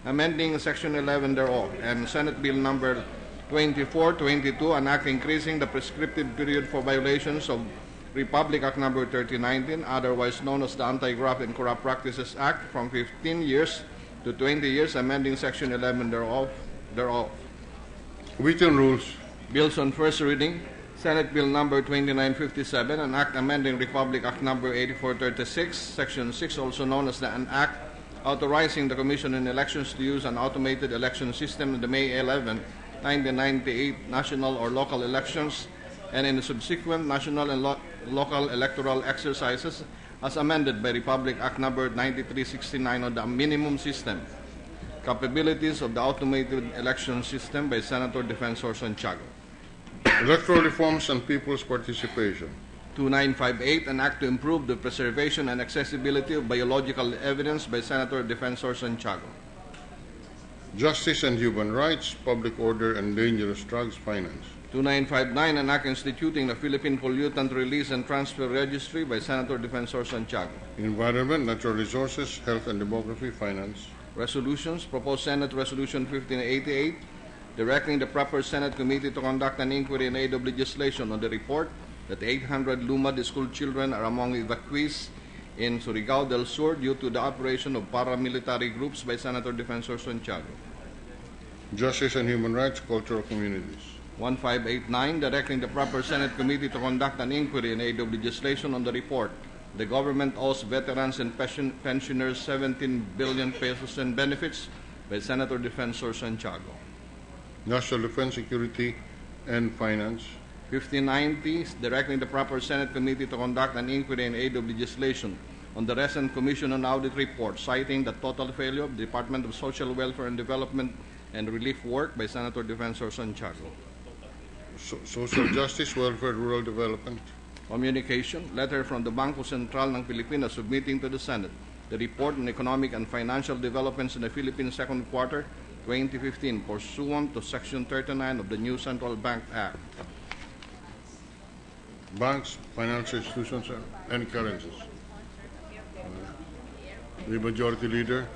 amending Section 11 thereof, and Senate Bill number 2422, an act increasing the prescriptive period for violations of Republic Act number 3019, otherwise known as the Anti-Graft and Corrupt Practices Act, from 15 years to 20 years, amending Section 11 thereof. Committee on Rules. Bills on first reading. Senate Bill number 2957, an act amending Republic Act number 8436, Section 6, also known as an act authorizing the Commission on Elections to use an automated election system in the May 11, 1998 national or local elections and in the subsequent national and local electoral exercises as amended by Republic Act number 9369 on the minimum system, capabilities of the automated election system by Senator Defensor Santiago. Electoral Reforms and People's Participation. 2958, an act to improve the preservation and accessibility of biological evidence by Senator Defensor Santiago. Justice and Human Rights, Public Order and Dangerous Drugs Finance. 2959, an act instituting the Philippine Pollutant Release and Transfer Registry by Senator Defensor Santiago. Environment, Natural Resources, Health and Demography Finance. Resolutions. Proposed Senate Resolution 1588, directing the proper Senate Committee to conduct an inquiry in aid of legislation on the report that 800 Lumad school children are among evacuees in Surigao del Sur due to the operation of paramilitary groups by Senator Defensor Santiago. Justice and Human Rights, Cultural Communities. 1589, directing the proper Senate Committee to conduct an inquiry in aid of legislation on the report the government owes veterans and pensioners 17 billion pesos in benefits by Senator Defensor Santiago. National Defense, Security and Finance. 1590, directing the proper Senate Committee to conduct an inquiry in aid of legislation on the recent Commission on Audit report, citing the total failure of the Department of Social Welfare and Development and Relief work by Senator Defensor Santiago. Social Justice, Welfare, Rural Development. Communication, letter from the Bangko Sentral ng Pilipinas submitting to the Senate the report on economic and financial developments in the Philippines second quarter 2015 pursuant to Section 39 of the new Central Bank Act. Banks, financial institutions, and currencies. The Majority Leader.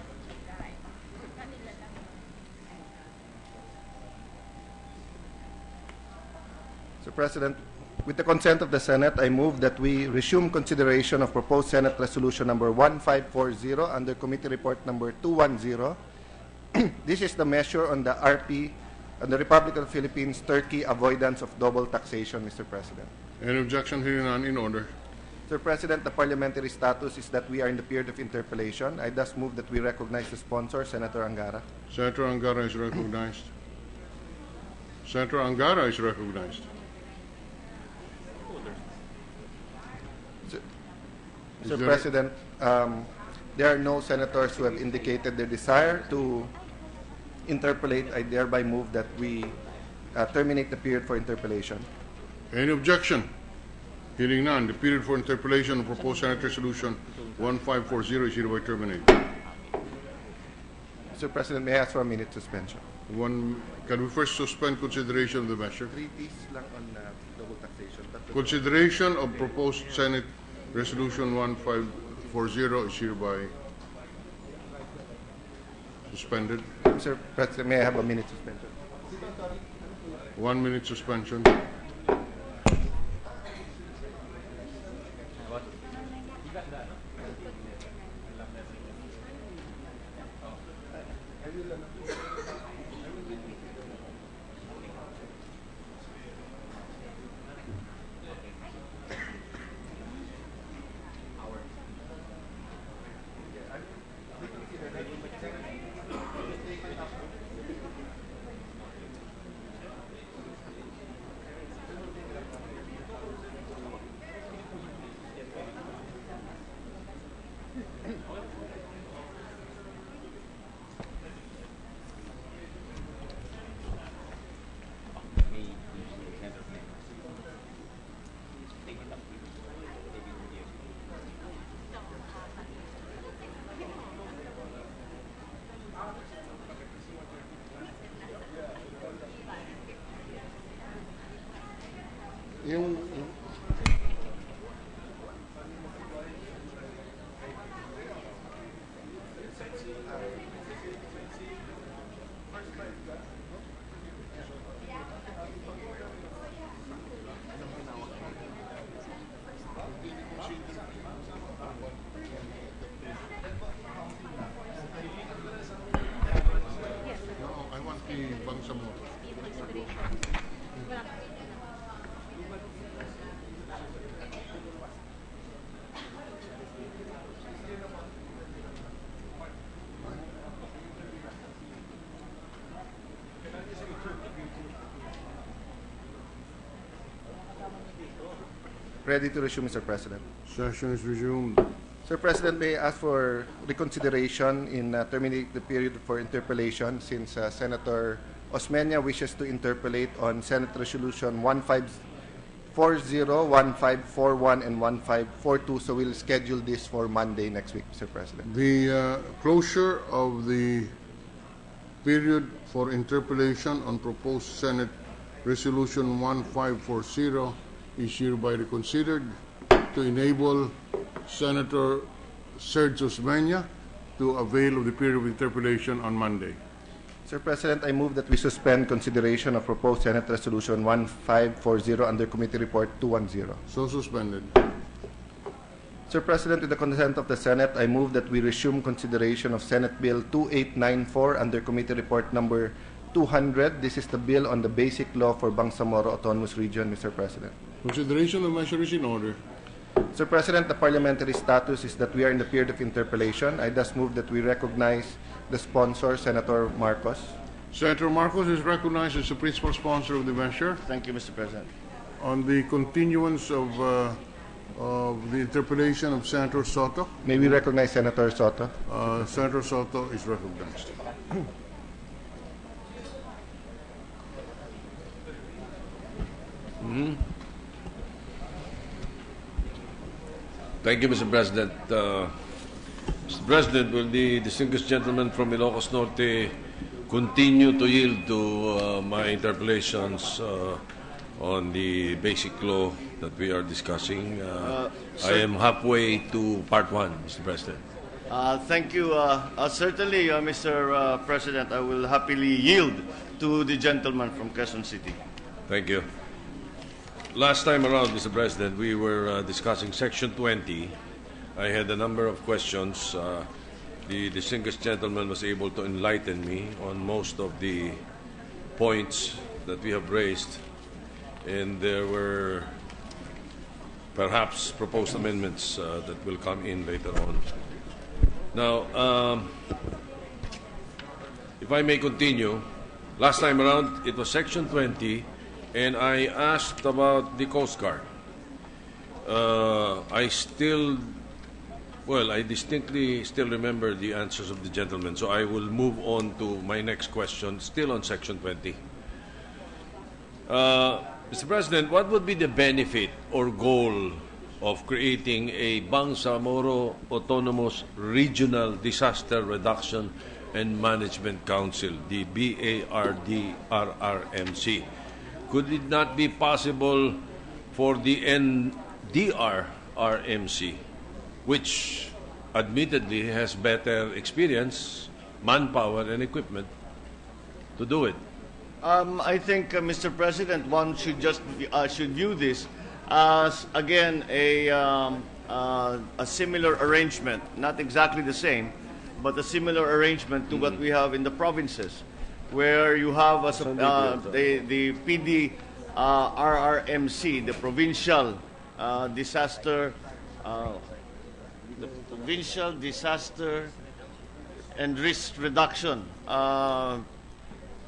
Mr. President, with the consent of the Senate, I move that we resume consideration of proposed Senate Resolution number 1540 under Committee Report number 210. This is the measure on the RP, on the Republic of the Philippines, Turkey avoidance of double taxation, Mr. President. Any objection? Hearing none, in order. Mr. President, the parliamentary status is that we are in the period of interpellation. I thus move that we recognize the sponsor, Senator Angara. Senator Angara is recognized. Senator Angara is recognized. Mr. President, there are no senators who have indicated their desire to interpellate. I thereby move that we terminate the period for interpellation. Any objection? Hearing none, the period for interpellation of proposed Senate Resolution 1540 is hereby terminated. Mr. President, may I ask for a minute suspension? Can we first suspend consideration of the measure? 3 days lang on double taxation. Consideration of proposed Senate Resolution 1540 is hereby suspended. Mr. President, may I have a minute suspension? 1 minute suspension. Yung Ready to resume, Mr. President. Session is resumed. Sir President, may I ask for reconsideration in terminate the period for interpellation since Senator Osmeña wishes to interpellate on Senate Resolution 1540, 1541, and 1542. So we'll schedule this for Monday next week, Mr. President. The closure of the period for interpellation on proposed Senate Resolution 1540 is hereby reconsidered to enable Senator Sergio Osmeña to avail of the period of interpellation on Monday. Sir President, I move that we suspend consideration of proposed Senate Resolution 1540 under Committee Report 210. So suspended. Sir President, with the consent of the Senate, I move that we resume consideration of Senate Bill 2894 under Committee Report number 200. This is the bill on the basic law for Bangsamoro Autonomous Region, Mr. President. Consideration of measure is in order. Sir President, the parliamentary status is that we are in the period of interpellation. I thus move that we recognize the sponsor, Senator Marcos. Senator Marcos is recognized as the principal sponsor of the measure. Thank you, Mr. President. On the continuance of the interpellation of Senator Soto, May we recognize Senator Soto? Senator Soto is recognized. Thank you, Mr. President. Mr. President, will the distinguished gentleman from Ilocos Norte continue to yield to my interpellations on the basic law that we are discussing? I am halfway to part one, Mr. President. Thank you. Certainly, Mr. President, I will happily yield to the gentleman from Quezon City. Thank you. Last time around, Mr. President, we were discussing Section 20. I had a number of questions. The distinguished gentleman was able to enlighten me on most of the points that we have raised, and there were perhaps proposed amendments that will come in later on. Now, if I may continue, last time around it was Section 20, and I asked about the Coast Guard. I distinctly still remember the answers of the gentleman, so I will move on to my next question, still on Section 20. Mr. President, what would be the benefit or goal of creating a Bangsamoro Autonomous Regional Disaster Reduction and Management Council, the BARDRRMC? Could it not be possible for the NDRRMC, which admittedly has better experience, manpower, and equipment, to do it? I think, Mr. President, one should just should view this as, again, a similar arrangement, not exactly the same, but a similar arrangement to what we have in the provinces, where you have the PDRRMC, the Provincial Disaster and Risk Reduction.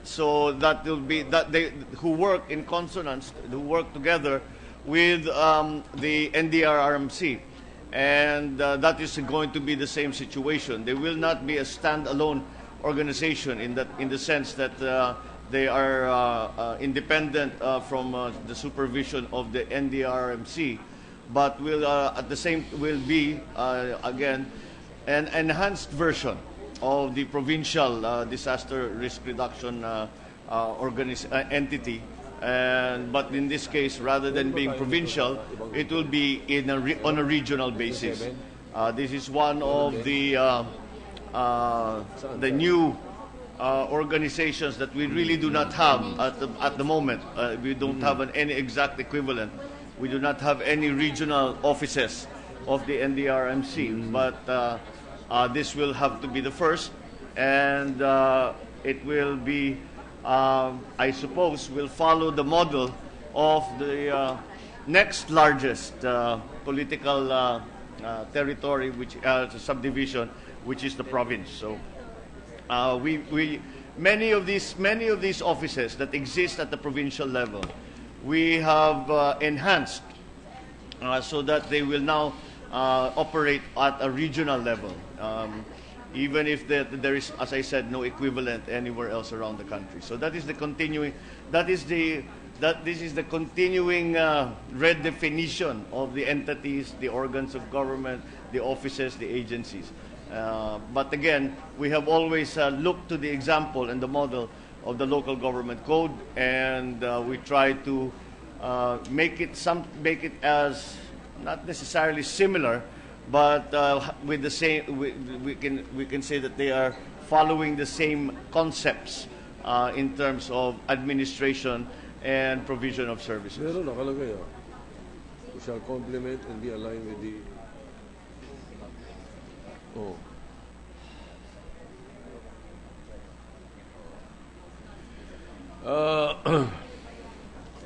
So that will be that they who work in consonance, who work together with the NDRRMC, and that is going to be the same situation. They will not be a standalone organization in the sense that they are independent from the supervision of the NDRRMC, but will be again an enhanced version of the provincial disaster risk reduction entity, but in this case, rather than being provincial, it will be on a regional basis. This is one of the new organizations that we really do not have at the moment. We don't have any exact equivalent. We do not have any regional offices of the NDRMC, but this will have to be the first, and it will be, I suppose, will follow the model of the next largest political territory, which subdivision, which is the province. So many of these offices that exist at the provincial level, we have enhanced so that they will now operate at a regional level, even if there is, as I said, no equivalent anywhere else around the country. So that is the continuing. This is the continuing redefinition of the entities, the organs of government, the offices, the agencies. But again, we have always looked to the example and the model of the local government code, and we try to make it as not necessarily similar, but with the same. We can say that they are following the same concepts in terms of administration and provision of services. Meron nakalagay, we shall complement and be aligned with the... Oh.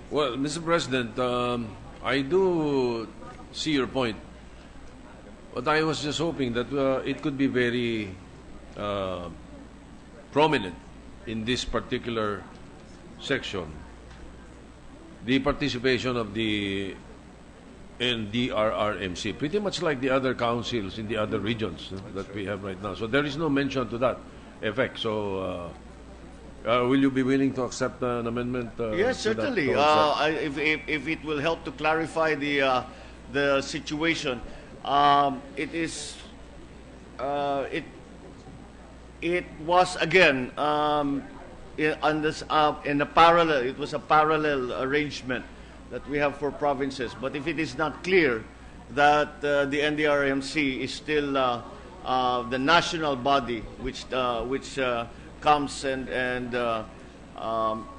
Well, Mr. President, I do see your point, but I was just hoping that it could be very prominent in this particular section, the participation of the NDRRMC, pretty much like the other councils in the other regions that we have right now. So there is no mention to that effect. So will you be willing to accept an amendment? Yes, certainly. If it will help to clarify the situation, it was again in a parallel. It was a parallel arrangement that we have for provinces. But if it is not clear that the NDRMC is still the national body which comes and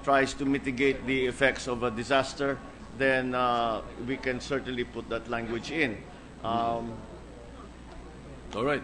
tries to mitigate the effects of a disaster, then we can certainly put that language in. All right.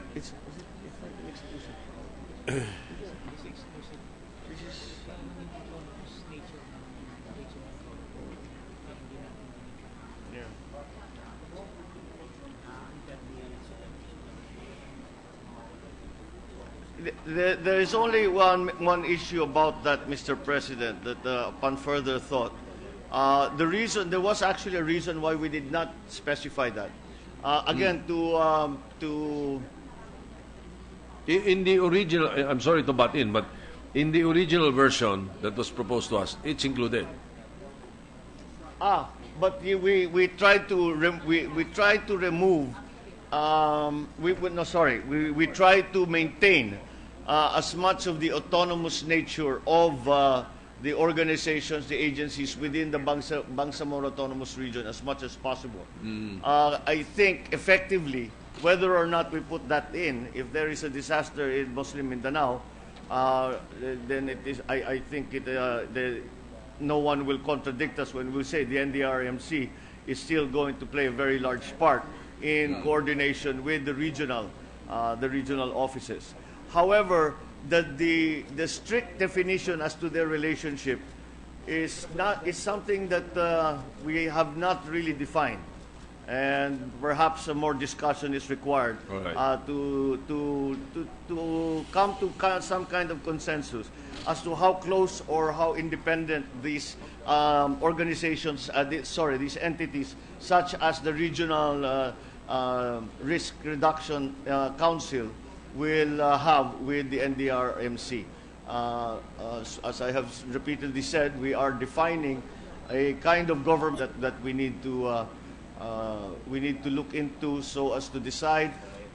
There is only one issue about that, Mr. President, that upon further thought, there was actually a reason why we did not specify that. Again, In the original, I'm sorry to butt in, but in the original version that was proposed to us, it's included. But we tried to remove. We tried to maintain as much of the autonomous nature of the organizations, the agencies within the Bangsamoro Autonomous Region as much as possible. I think effectively, whether or not we put that in, if there is a disaster in Muslim Mindanao, then it is. I think no one will contradict us when we say the NDRMC is still going to play a very large part in coordination with the regional offices. However, the strict definition as to their relationship is something that we have not really defined, and perhaps more discussion is required to come to some kind of consensus as to how close or how independent these organizations, these entities, such as the Regional Risk Reduction Council, will have with the NDRMC. As I have repeatedly said, we are defining a kind of government that we need to look into so as to decide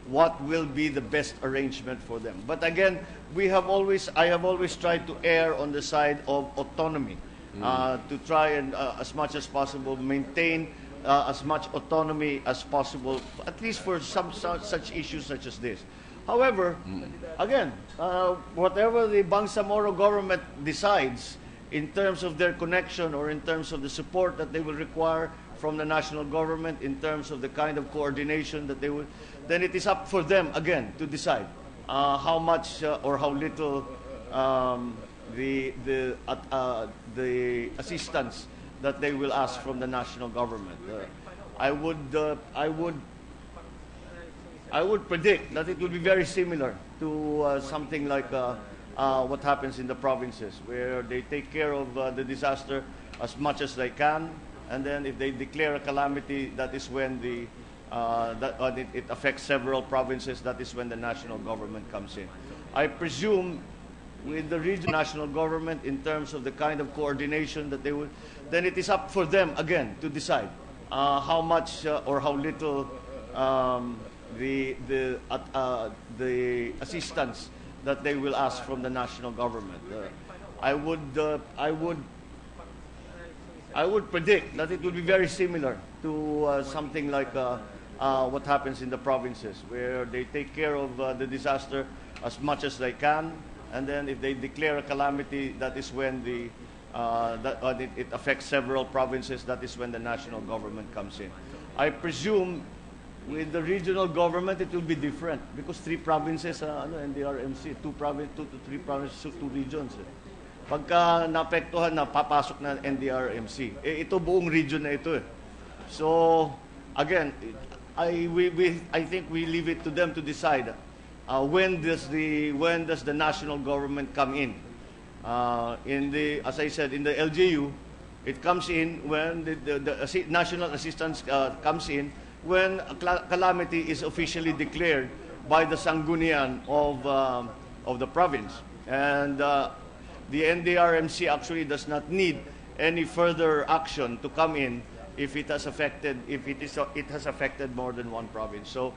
what will be the best arrangement for them. But again, I have always tried to err on the side of autonomy, to try and as much as possible maintain as much autonomy as possible, at least for some such issues such as this. However, again, whatever the Bangsamoro government decides in terms of their connection or in terms of the support that they will require from the national government, in terms of the kind of coordination that they will, then it is up for them again to decide how much or how little the assistance that they will ask from the national government. I would predict that it will be very similar to something like what happens in the provinces, where they take care of the disaster as much as they can, and then if they declare a calamity, that is when it affects several provinces. That is when the national government comes in. I presume with the regional national government in terms of the kind of coordination that they would, then it is up for them again to decide how much or how little the assistance that they will ask from the national government. I would predict that it will be very similar to something like what happens in the provinces, where they take care of the disaster as much as they can, and then if they declare a calamity, that is when it affects several provinces. That is when the national government comes in. I presume with the regional government it will be different because 3 provinces, NDRMC, 2 to 3 provinces, 2 regions. Pagka naapektuhan na, papasok na NDRMC. Ito buong region na ito. So again, I think we leave it to them to decide when does the national government come in. As I said, in the LGU, it comes in when the national assistance comes in when a calamity is officially declared by the Sanggunian of the province, and the NDRMC actually does not need any further action to come in if it has affected more than one province. So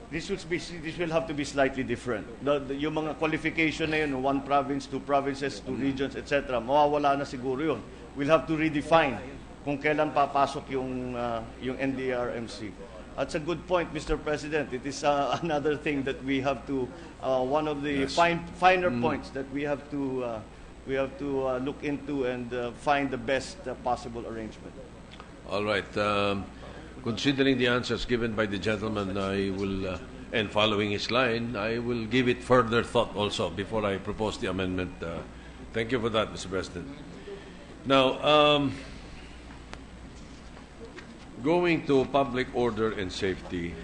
this will have to be slightly different. Yung mga qualification na yun, 1 province, 2 provinces, 2 regions, etc., mawawala na siguro yun. We'll have to redefine kung kailan papasok yung NDRMC. That's a good point, Mr. President. It is another thing that we have to, one of the finer points that we have to look into and find the best possible arrangement. All right. Considering the answers given by the gentleman, I will, and following his line, I will give it further thought also before I propose the amendment. Thank you for that, Mr. President. Now, going to public order and safety,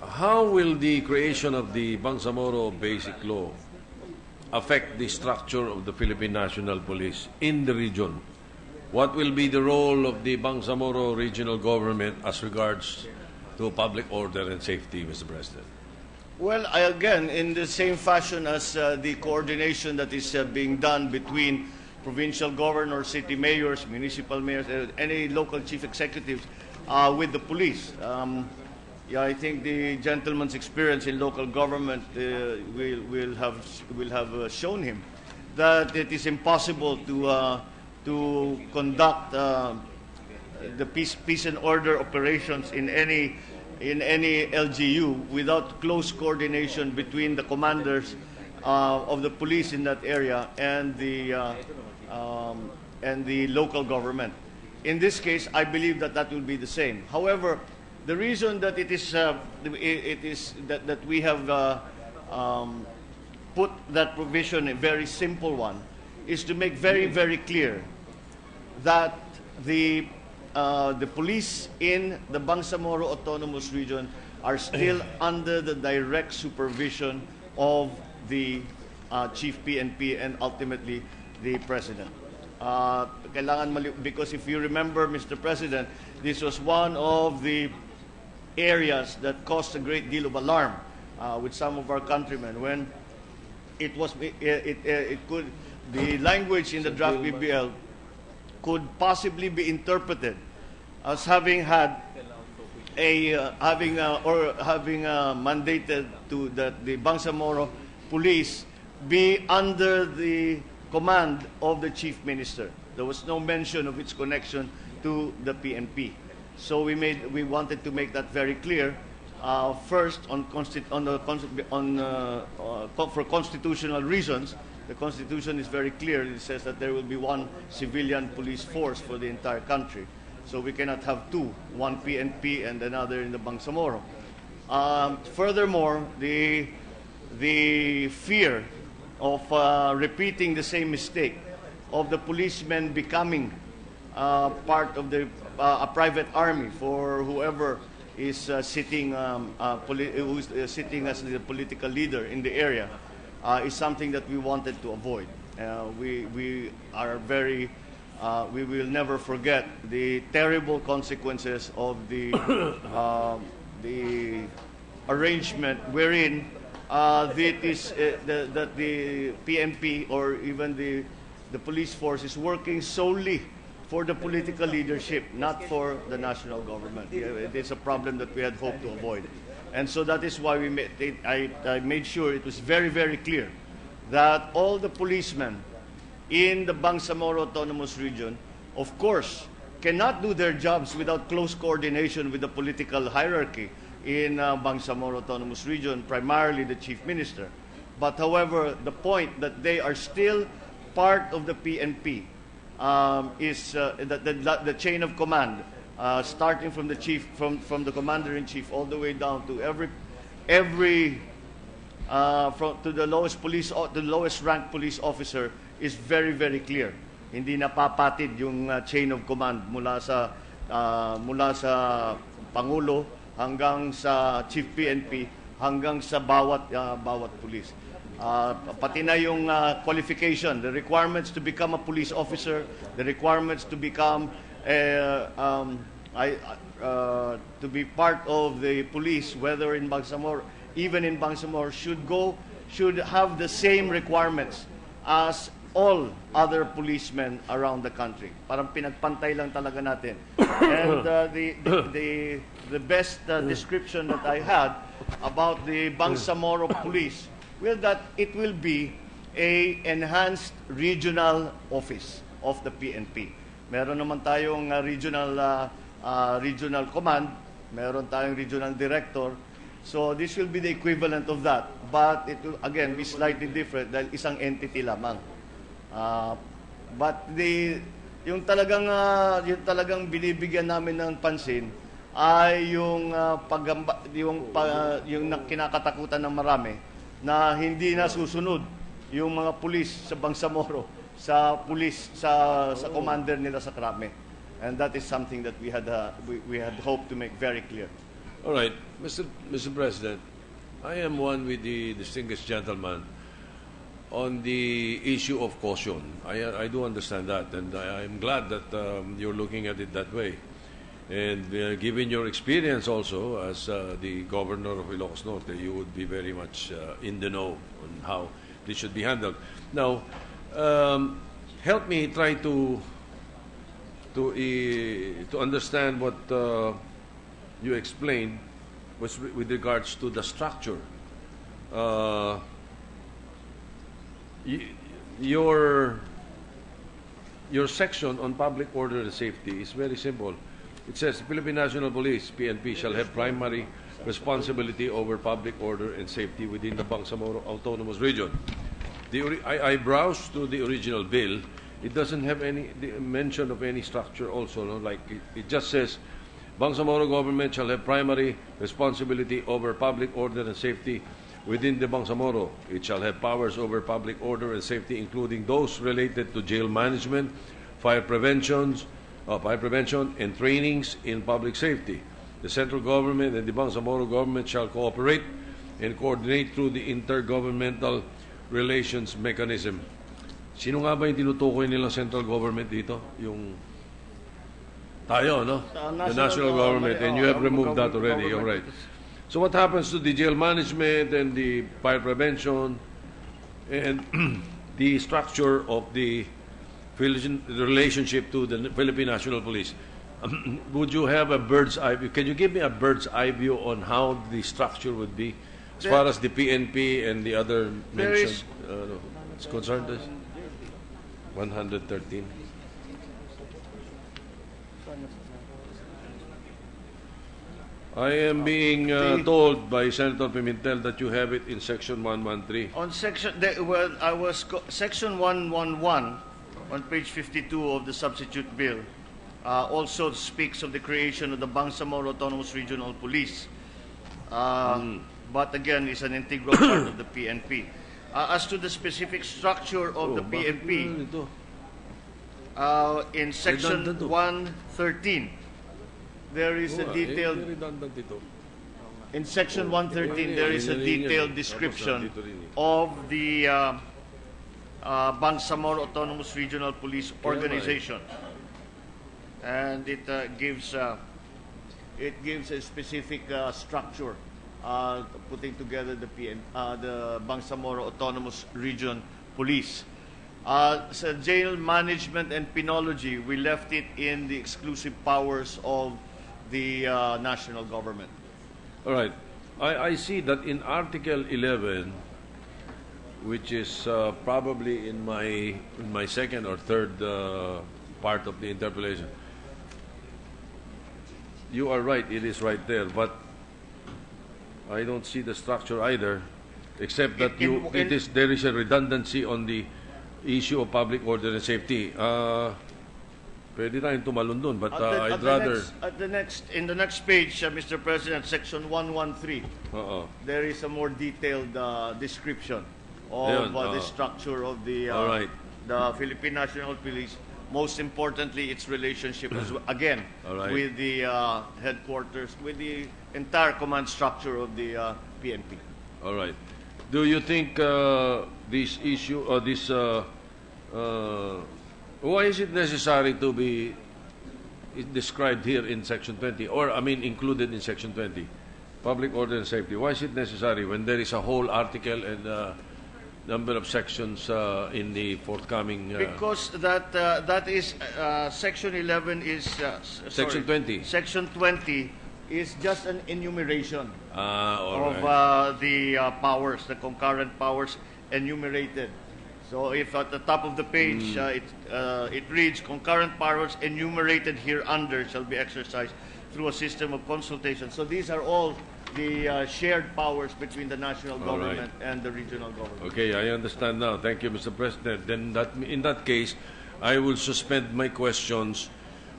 how will the creation of the Bangsamoro Basic Law affect the structure of the Philippine National Police in the region? What will be the role of the Bangsamoro regional government as regards to public order and safety, Mr. President? Well, again, in the same fashion as the coordination that is being done between provincial governors, city mayors, municipal mayors, any local chief executives with the police. I think the gentleman's experience in local government will have shown him that it is impossible to conduct the peace and order operations in any LGU without close coordination between the commanders of the police in that area and the local government. In this case, I believe that will be the same. However, the reason that it is that we have put that provision, a very simple one, is to make very, very clear that the police in the Bangsamoro Autonomous Region are still under the direct supervision of the Chief PNP and ultimately the President. Because if you remember, Mr. President, this was one of the areas that caused a great deal of alarm with some of our countrymen when the language in the draft BBL could possibly be interpreted as having mandated to that the Bangsamoro police be under the command of the chief minister. There was no mention of its connection to the PNP. So we wanted to make that very clear. First, for constitutional reasons, the Constitution is very clear. It says that there will be one civilian police force for the entire country. So we cannot have two, one PNP and another in the Bangsamoro. Furthermore, the fear of repeating the same mistake of the policemen becoming part of a private army for whoever is sitting sitting as the political leader in the area is something that we wanted to avoid. We are very we will never forget the terrible consequences of the arrangement wherein that the PNP or even the police force is working solely for the political leadership, not for the national government. It is a problem that we had hoped to avoid. And so that is why I made sure it was very, very clear that all the policemen in the Bangsamoro Autonomous Region, of course, cannot do their jobs without close coordination with the political hierarchy in Bangsamoro Autonomous Region, primarily the Chief Minister. But however, the point that they are still part of the PNP is the chain of command, starting from the chief, from the commander-in-chief, all the way down to to the lowest ranked police officer is very, very clear. Hindi napapatid yung chain of command mula sa Pangulo hanggang sa Chief PNP hanggang sa bawat pulis. Pati na yung qualification, the requirements to become a police officer, the requirements to become to be part of the police, whether in Bangsamoro, even in Bangsamoro, should have the same requirements as all other policemen around the country. Parang pinagpantay lang talaga natin. And the best description that I had about the Bangsamoro police, well, that it will be a enhanced regional office of the PNP. Meron naman tayong regional command, meron tayong regional director. So this will be the equivalent of that, but it will again be slightly different dahil isang entity lamang. But yung talagang binibigyan namin ng pansin ay yung kinakatakutan ng marami na hindi na susunod yung mga pulis sa Bangsamoro sa commander nila sa Krame. And that is something that we had hoped to make very clear. All right, Mr. President, I am one with the distinguished gentleman on the issue of caution. I do understand that, and I'm glad that you're looking at it that way. And given your experience also as the governor of Ilocos Norte, you would be very much in the know on how this should be handled. Now, help me try to understand what you explained with regards to the structure. Your section on public order and safety is very simple. It says the Philippine National Police, PNP, shall have primary responsibility over public order and safety within the Bangsamoro Autonomous Region. I browsed through the original bill. It doesn't have any mention of any structure also. No? Like it just says, Bangsamoro government shall have primary responsibility over public order and safety within the Bangsamoro. It shall have powers over public order and safety, including those related to jail management, fire prevention, and trainings in public safety. The central government and the Bangsamoro government shall cooperate and coordinate through the intergovernmental relations mechanism. Sino nga ba yung tinutukoy nilang central government dito? Yung tayo, no? The national government, and you have removed that already. All right. So what happens to the jail management and the fire prevention and the structure of the relationship to the Philippine National Police? Would you have a bird's eye view? Can you give me a bird's eye view on how the structure would be as far as the PNP and the other mentioned is concerned? 113. I am being told by Senator Pimentel that you have it in Section 113. On section, Section 111 on page 52 of the substitute bill also speaks of the creation of the Bangsamoro Autonomous Regional Police. But again, it's an integral part of the PNP. As to the specific structure of the PNP, in Section 113, there is a detailed. In Section 113, there is a detailed description of the Bangsamoro Autonomous Regional Police Organization. And it gives a specific structure putting together the Bangsamoro Autonomous Region Police. So jail management and penology, we left it in the exclusive powers of the national government. All right. I see that in Article 11, which is probably in my second or third part of the interpellation, you are right, it is right there, but I don't see the structure either, except that there is a redundancy on the issue of public order and safety. Pwede tayong tumalon dun, but I'd rather... In the next page, Mr. President, Section 113, there is a more detailed description of the structure of the Philippine National Police. Most importantly, its relationship again with the headquarters, with the entire command structure of the PNP. All right. Do you think this issue or this why is it necessary to be described here in Section 20, or I mean included in Section 20, public order and safety? Why is it necessary when there is a whole article and number of sections in the forthcoming? Because that is Section 11 is Section 20. Section 20 is just an enumeration of the powers, the concurrent powers enumerated. So if at the top of the page it reads, concurrent powers enumerated hereunder shall be exercised through a system of consultation. So these are all the shared powers between the national government and the regional government. Okay, I understand now. Thank you, Mr. President. Then in that case, I will suspend my questions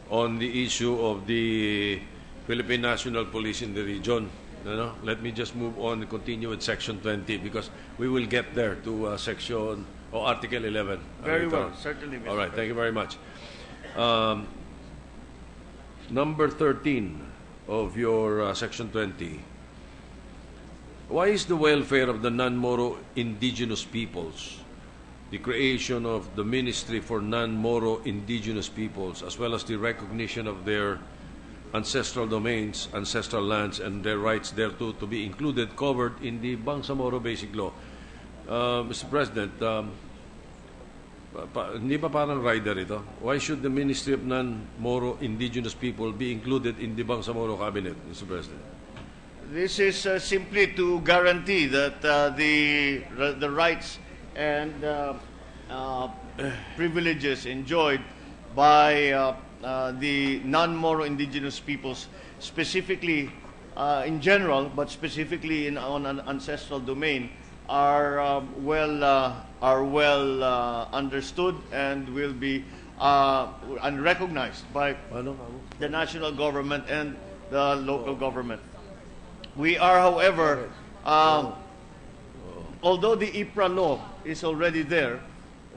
on the issue of the Philippine National Police in the region. Let me just move on and continue with Section 20 because we will get there to Section or Article 11. Very well, certainly, Mr. All right, thank you very much. Number 13 of your Section 20. Why is the welfare of the non-Moro indigenous peoples, the creation of the Ministry for Non-Moro Indigenous Peoples, as well as the recognition of their ancestral domains, ancestral lands, and their rights thereto to be included, covered in the Bangsamoro Basic Law? Mr. President, hindi ba parang rider ito? Why should the Ministry of Non-Moro Indigenous People be included in the Bangsamoro Cabinet, Mr. President? This is simply to guarantee that the rights and privileges enjoyed by the non-Moro indigenous peoples, specifically in general, but specifically on an ancestral domain, are well understood and will be recognized by the national government and the local government. We are, however, although the IPRA law is already there,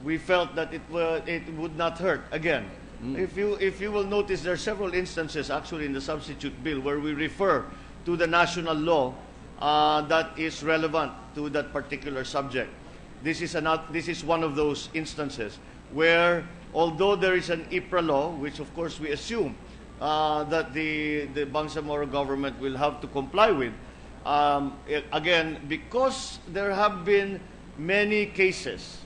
we felt that it would not hurt. Again, if you will notice, there are several instances actually in the substitute bill where we refer to the national law that is relevant to that particular subject. This is one of those instances where, although there is an IPRA law, which of course we assume that the Bangsamoro government will have to comply with, again, because there have been many cases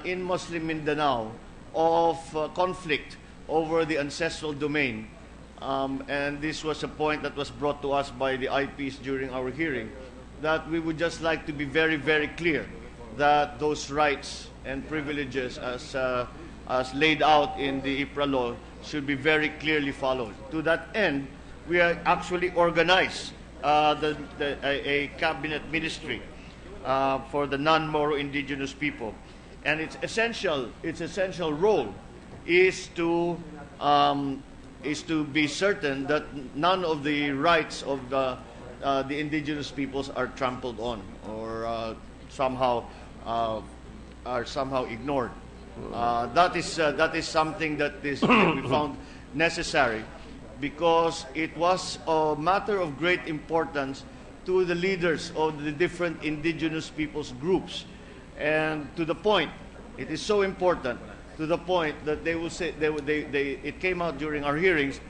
in Muslim Mindanao of conflict over the ancestral domain, and this was a point that was brought to us by the IPs during our hearing, that we would just like to be very, very clear that those rights and privileges as laid out in the IPRA law should be very clearly followed. To that end, we are actually organized a cabinet ministry for the non-Moro indigenous people, and its essential role is to be certain that none of the rights of the indigenous peoples are trampled on or somehow ignored. That is something that we found necessary, because it was a matter of great importance to the leaders of the different indigenous peoples groups, and to the point It is so important to the point that they will say it came out during our hearings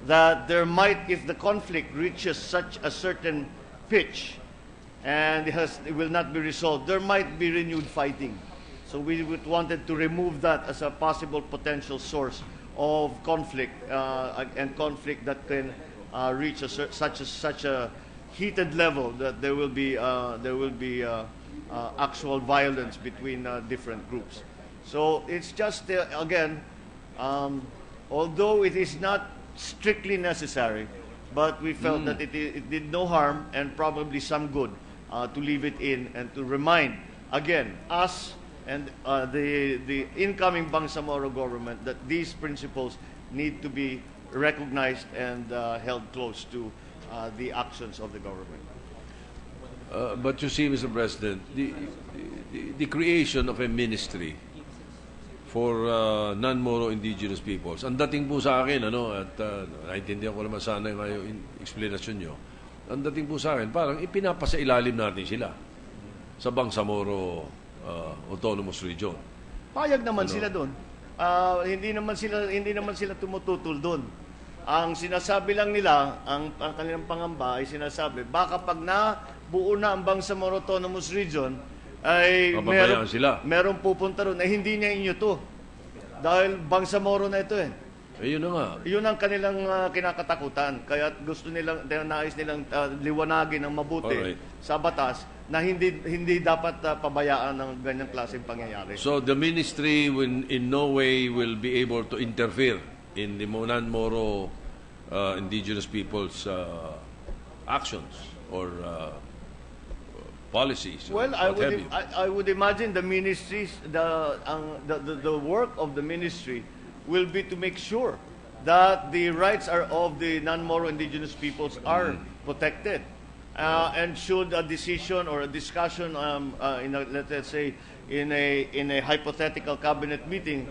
that there might, if the conflict reaches such a certain pitch and it will not be resolved, there might be renewed fighting. So we wanted to remove that as a possible potential source of conflict and conflict that can reach such a heated level that there will be actual violence between different groups. So it's just again, although it is not strictly necessary, but we felt that it did no harm and probably some good to leave it in and to remind again us and the incoming Bangsamoro government that these principles need to be recognized and held close to the actions of the government. But you see, Mr. President, the creation of a ministry for non-Moro indigenous peoples. Ang dating po sa akin, at naintindihan ko naman sana yung explanation nyo, ang dating po sa akin, parang ipinapasailalim natin sila sa Bangsamoro Autonomous Region. Payag naman sila doon. Hindi naman sila tumututol doon. Ang sinasabi lang nila, ang kanilang pangamba ay sinasabi, baka pag nabuo na ang Bangsamoro Autonomous Region, ay meron pupunta ron ay hindi niya inyo to. Dahil Bangsamoro na ito eh. Yun na nga. Yun ang kanilang kinakatakutan. Kaya gusto nilang, nais nilang liwanagin ng mabuti sa batas na hindi dapat pabayaan ng ganyang klaseng pangyayari. So the ministry in no way will be able to interfere in the non-Moro indigenous people's actions or policies. Well, I would imagine the ministries, the work of the ministry will be to make sure that the rights of the non-Moro indigenous peoples are protected. And should a decision or a discussion, let's say, in a hypothetical cabinet meeting,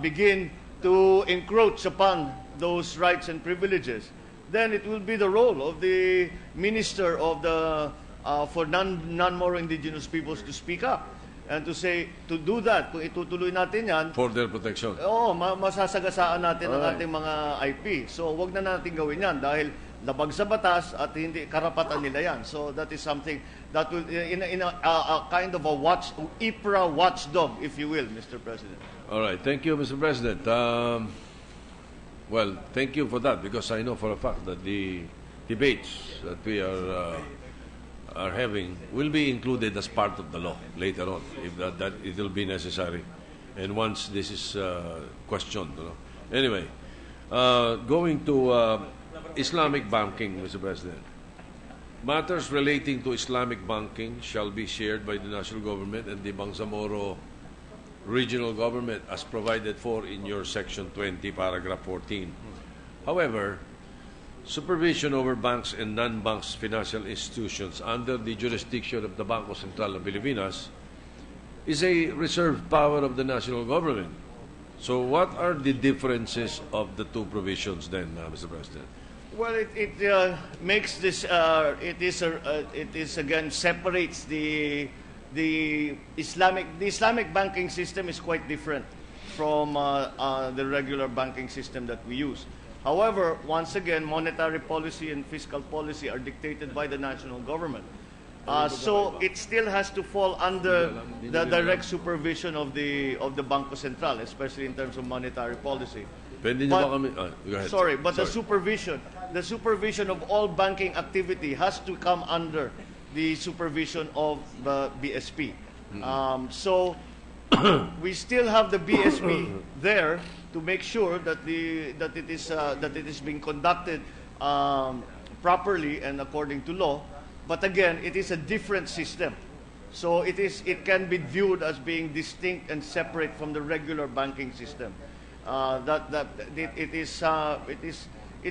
begin to encroach upon those rights and privileges, then it will be the role of the minister of the for non-Moro indigenous peoples to speak up and to say, to do that, kung itutuloy natin yan, for their protection. Oo, masasagasaan natin ang ating mga IP. So, wag na natin gawin yan dahil labag sa batas at hindi karapatan nila yan. So, that is something that will, in a kind of a IPRA watchdog, if you will, Mr. President. All right. Thank you, Mr. President. Well, thank you for that, because I know for a fact that the debates that we are having will be included as part of the law later on, if that it will be necessary, and once this is questioned. Anyway, going to Islamic banking, Mr. President. Matters relating to Islamic banking shall be shared by the national government and the Bangsamoro regional government as provided for in your Section 20, Paragraph 14. However, supervision over banks and non-banks financial institutions under the jurisdiction of the Bangko Sentral ng Pilipinas is a reserved power of the national government. So what are the differences of the two provisions then, Mr. President? Well, it makes this, it is again separates the Islamic banking system is quite different from the regular banking system that we use. However, once again, monetary policy and fiscal policy are dictated by the national government. So it still has to fall under the direct supervision of the Bangko Sentral, especially in terms of monetary policy. Go ahead. Sorry, but the supervision of all banking activity has to come under the supervision of the BSP. So we still have the BSP there to make sure that it is being conducted properly and according to law. But again, it is a different system. So it can be viewed as being distinct and separate from the regular banking system. It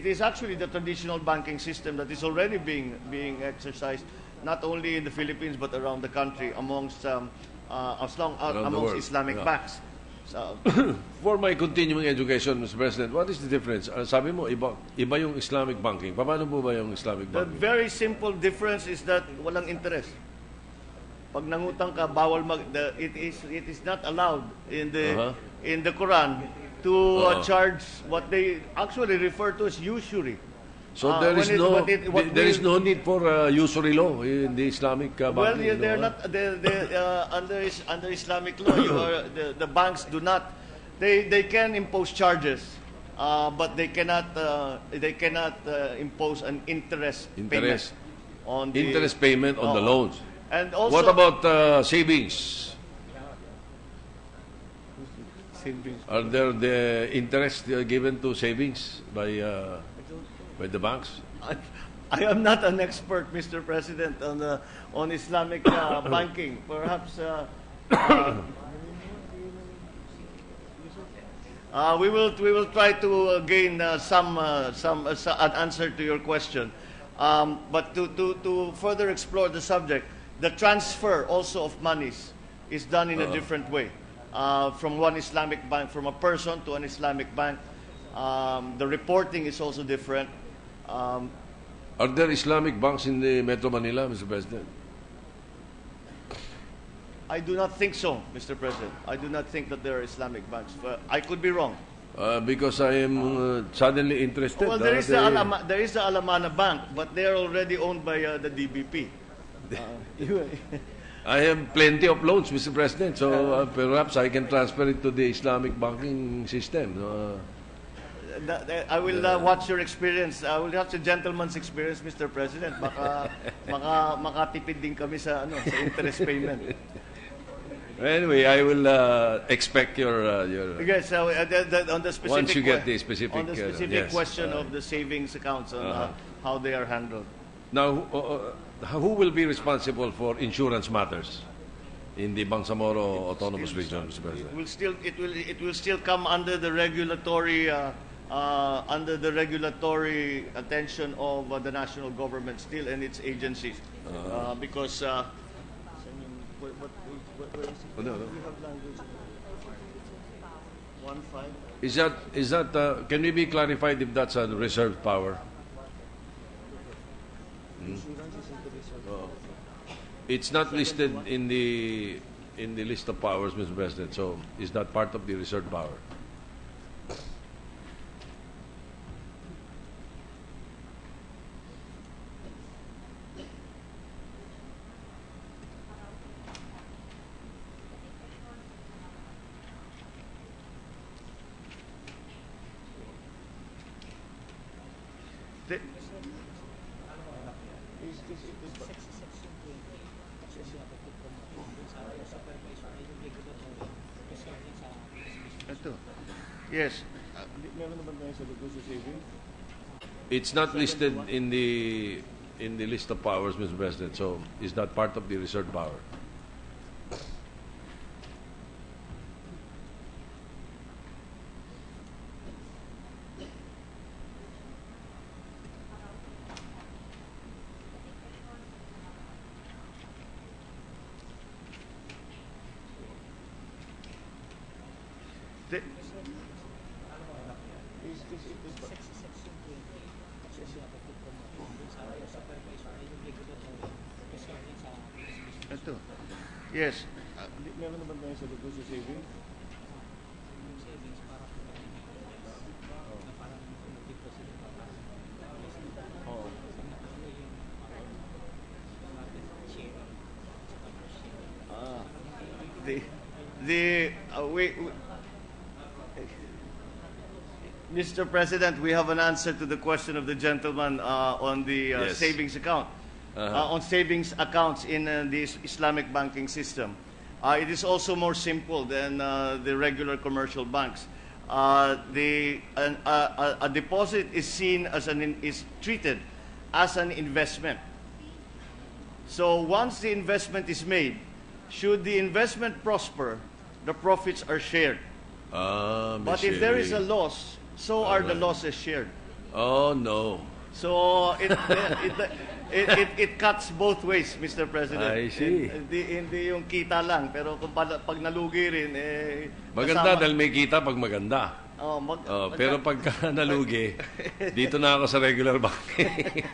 is actually the traditional banking system that is already being exercised not only in the Philippines but around the country amongst Islamic banks. So, for my continuing education, Mr. President, what is the difference? Sabi mo, iba yung Islamic banking. Paano po ba yung Islamic the banking? very simple difference is that walang interest. pag nangutang ka, bawal it is not allowed in the Quran to charge what they actually refer to as usury. So there is no need for usury law in the Islamic banking. Well, they're not under Islamic law. The banks do not. They can impose charges, but they cannot impose an interest payment on the loans. And also, what about savings? Are there the interest given to savings by the banks? I am not an expert, Mr. President, on Islamic banking. Perhaps we will try to gain some an answer to your question. But to further explore the subject, the transfer also of monies is done in a different way, from one Islamic bank, from a person to an Islamic bank. The reporting is also different. Are there Islamic banks in the Metro Manila, Mr. President? I do not think so, Mr. President. I do not think that there are Islamic banks. I could be wrong. Because I am suddenly interested. Well, there is the Alamana Bank, but they are already owned by the DBP. I have plenty of loans, Mr. President, so perhaps I can transfer it to the Islamic banking system. I will watch your experience. I will watch the gentleman's experience, Mr. President. Makatipid din kami sa interest payment. Anyway, I will expect your Yes, on the specific once you get the specific question of the savings accounts and how they are handled. Now, who will be responsible for insurance matters in the Bangsamoro Autonomous Region, Mr. President? It will still come under the regulatory attention of the national government still and its agencies, because. Is that can we be clarified if that's a reserved power? It's not listed in the list of powers, Mr. President. So is that part of the reserved power? Yes. It's not listed in the list of powers, Mr. President. So is that part of the reserved power? Yes. Mr. President, we have an answer to the question of the gentleman on the savings account. On savings accounts in the Islamic banking system. It is also more simple than the regular commercial banks. A deposit is seen as is treated as an investment. So once the investment is made, should the investment prosper, the profits are shared. But if there is a loss, so are the losses shared. Oh no. So it cuts both ways, Mr. President. I see. Hindi yung kita lang, pero kung pag nalugi rin, maganda dahil may kita pag maganda. Pero pagka nalugi, dito na ako sa regular banking.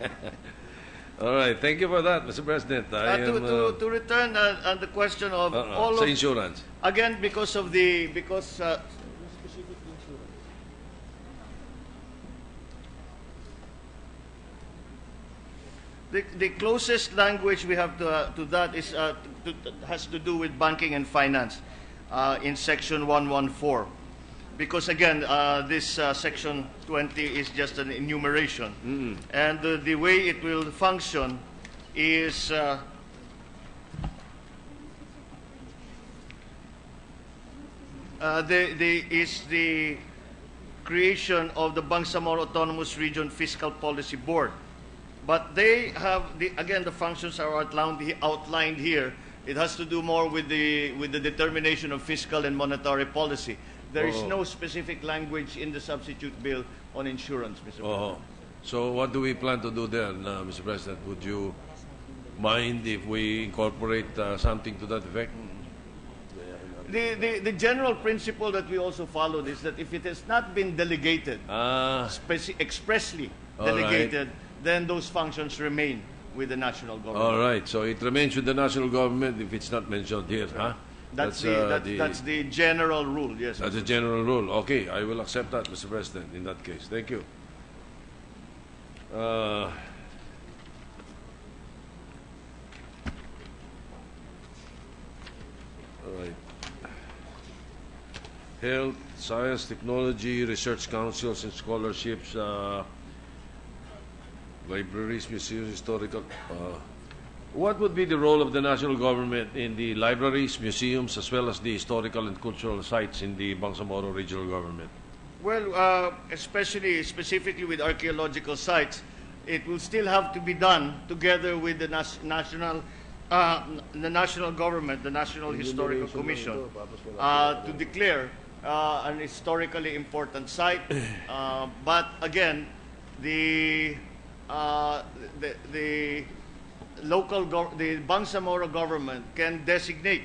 All right. Thank you for that, Mr. President. To return on the question of all sa of insurance. again because the closest language we have to that is has to do with banking and finance in section 114. Because again, this section 20 is just an enumeration. And the way it will function is the creation of the Bangsamoro Autonomous Region Fiscal Policy Board. But they have, again, the functions are outlined here. It has to do more with the determination of fiscal and monetary policy. There is no specific language in the substitute bill on insurance, Mr. President. So what do we plan to do then, Mr. President? Would you mind if we incorporate something to that effect? The general principle that we also followed is that if it has not been delegated, expressly delegated, then those functions remain with the national government. All right. So it remains with the national government if it's not mentioned here, huh? That's the general rule, yes. That's the general rule. Okay, I will accept that, Mr. President, in that case. Thank you. All right. Health, Science, Technology, Research Councils and Scholarships, libraries, museums, historical... what would be the role of the national government in the libraries, museums, as well as the historical and cultural sites in the Bangsamoro regional government? Well, specifically with archaeological sites, it will still have to be done together with the national government, the National Historical Commission, to declare an historically important site. But again, the Bangsamoro government can designate.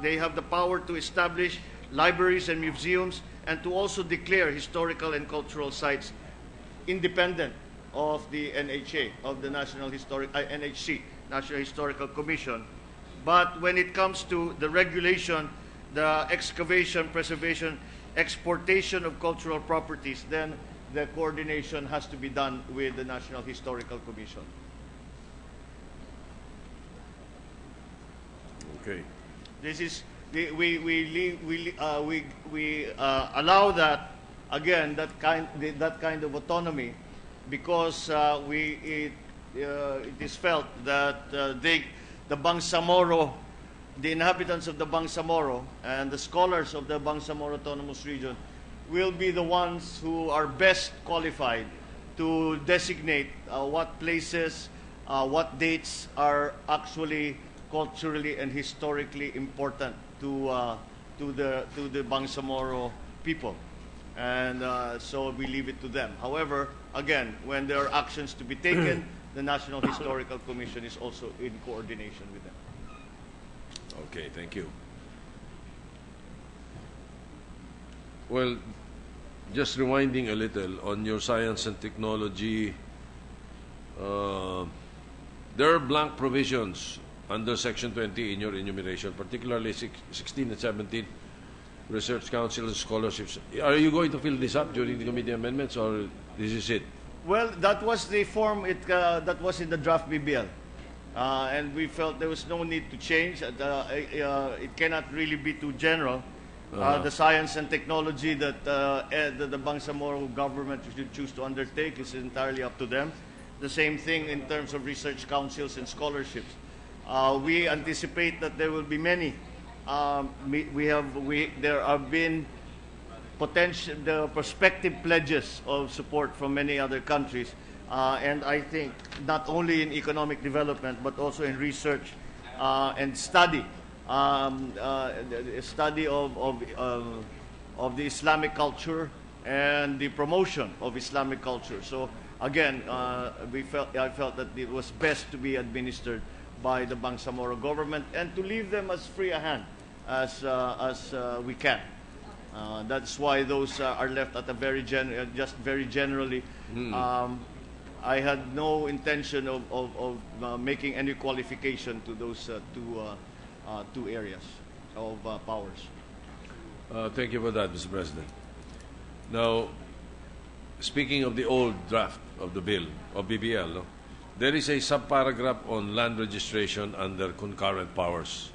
They have the power to establish libraries and museums and to also declare historical and cultural sites independent of the NHA, of the NHC, National Historical Commission. But when it comes to the regulation, the excavation, preservation, exportation of cultural properties, then the coordination has to be done with the National Historical Commission. Okay. This is we allow that again that kind of autonomy because it is felt that the Bangsamoro, the inhabitants of the Bangsamoro and the scholars of the Bangsamoro Autonomous Region will be the ones who are best qualified to designate what places, what dates are actually culturally and historically important to the Bangsamoro people, and so we leave it to them. However, again, when there are actions to be taken, the National Historical Commission is also in coordination with them. Okay, thank you. Well, just rewinding a little on your science and technology, there are blank provisions under Section 20 in your enumeration, particularly 16 and 17, Research Council and Scholarships. Are you going to fill this up during the committee amendments, or this is it? Well, that was the form that was in the draft BBL. And we felt there was no need to change. It cannot really be too general. The science and technology that the Bangsamoro government should choose to undertake is entirely up to them. The same thing in terms of research councils and scholarships. We anticipate that there will be many. There have been prospective pledges of support from many other countries, and I think not only in economic development but also in research and study, study of the Islamic culture and the promotion of Islamic culture. So again, I felt that it was best to be administered by the Bangsamoro government and to leave them as free a hand as we can. That's why those are left at a very generally. I had no intention of making any qualification to those two areas of powers. Thank you for that, Mr. President. Now, speaking of the old draft of the bill, of BBL, no, there is a subparagraph on land registration under concurrent powers,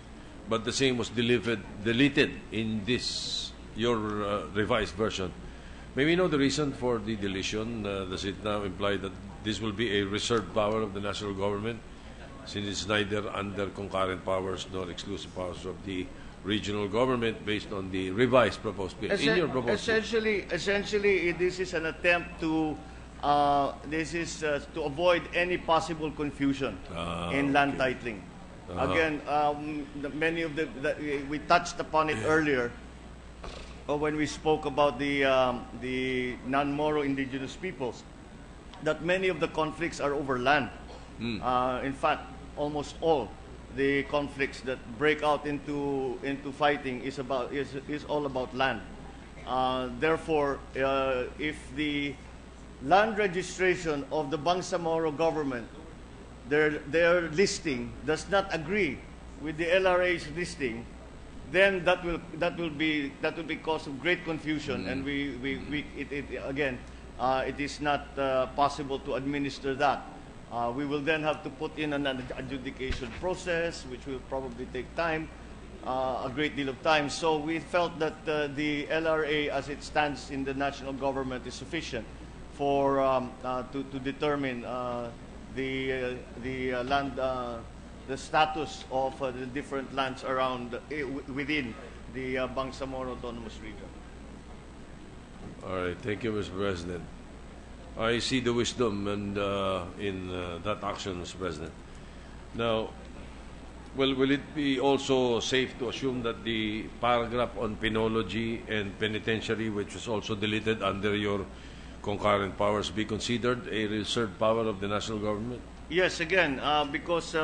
but the same was deleted in this, your revised version. May we know the reason for the deletion? Does it now imply that this will be a reserved power of the national government, since it's neither under concurrent powers nor exclusive powers of the regional government based on the revised proposed bill? In your proposed bill. Essentially, this is an attempt to to avoid any possible confusion in land titling. Again, many of we touched upon it earlier when we spoke about the non-Moro indigenous peoples, that many of the conflicts are over land. In fact, almost all the conflicts that break out into fighting is all about land. Therefore, if the land registration of the Bangsamoro government, their listing does not agree with the LRA's listing, then that will be cause of great confusion, and it is not possible to administer that. We will then have to put in an adjudication process, which will probably take time, a great deal of time. So we felt that the LRA, as it stands in the national government, is sufficient for to determine the land, the status of the different lands around within the Bangsamoro Autonomous Region. All right, thank you, Mr. President. I see the wisdom and in that action, Mr. President. Now, will it be also safe to assume that the paragraph on penology and penitentiary, which was also deleted under your concurrent powers, be considered a reserved power of the national government? Yes, again, because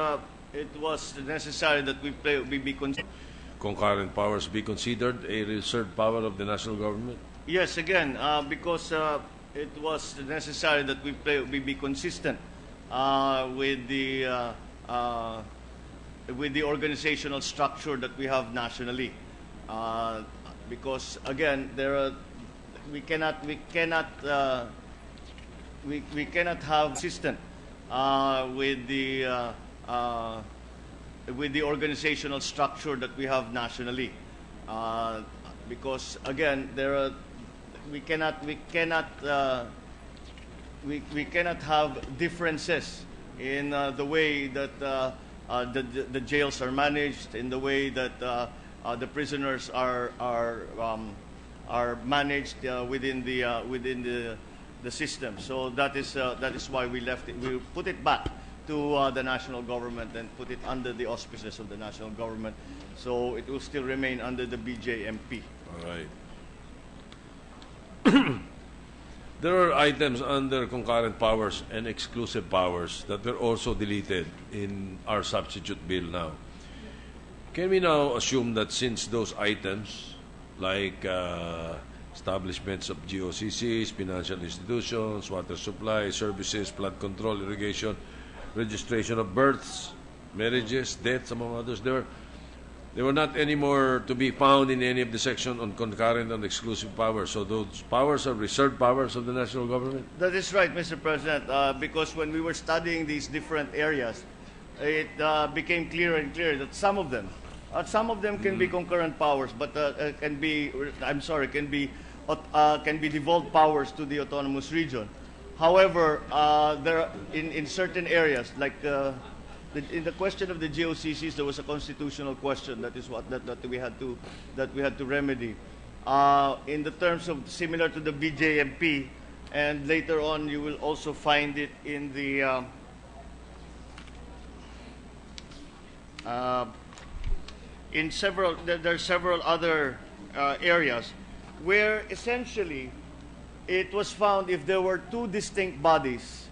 it was necessary that we be considered. Concurrent powers be considered a reserved power of the national government? Yes, again, because it was necessary that we be consistent with the organizational structure that we have nationally, because again we cannot have consistent with the organizational structure that we have nationally, because again we cannot have differences in the way that the jails are managed, in the way that the prisoners are managed within the system. So that is why we left it. We put it back to the national government and put it under the auspices of the national government. So it will still remain under the BJMP. All right. There are items under concurrent powers and exclusive powers that were also deleted in our substitute bill now. Can we now assume that since those items, like establishments of GOCCs, financial institutions, water supply, services, flood control, irrigation, registration of births, marriages, deaths, among others, they were not anymore to be found in any of the section on concurrent and exclusive powers. So those powers are reserved powers of the national government? That is right, Mr. President, because when we were studying these different areas, it became clearer and clearer that some of them can be concurrent powers, but can be devolved powers to the autonomous region. However, there in certain areas, like in the question of the GOCCs, there was a constitutional question that we had to remedy. In the terms of similar to the BJMP, and later on you will also find it in the there are several other areas where essentially it was found if there were two distinct bodies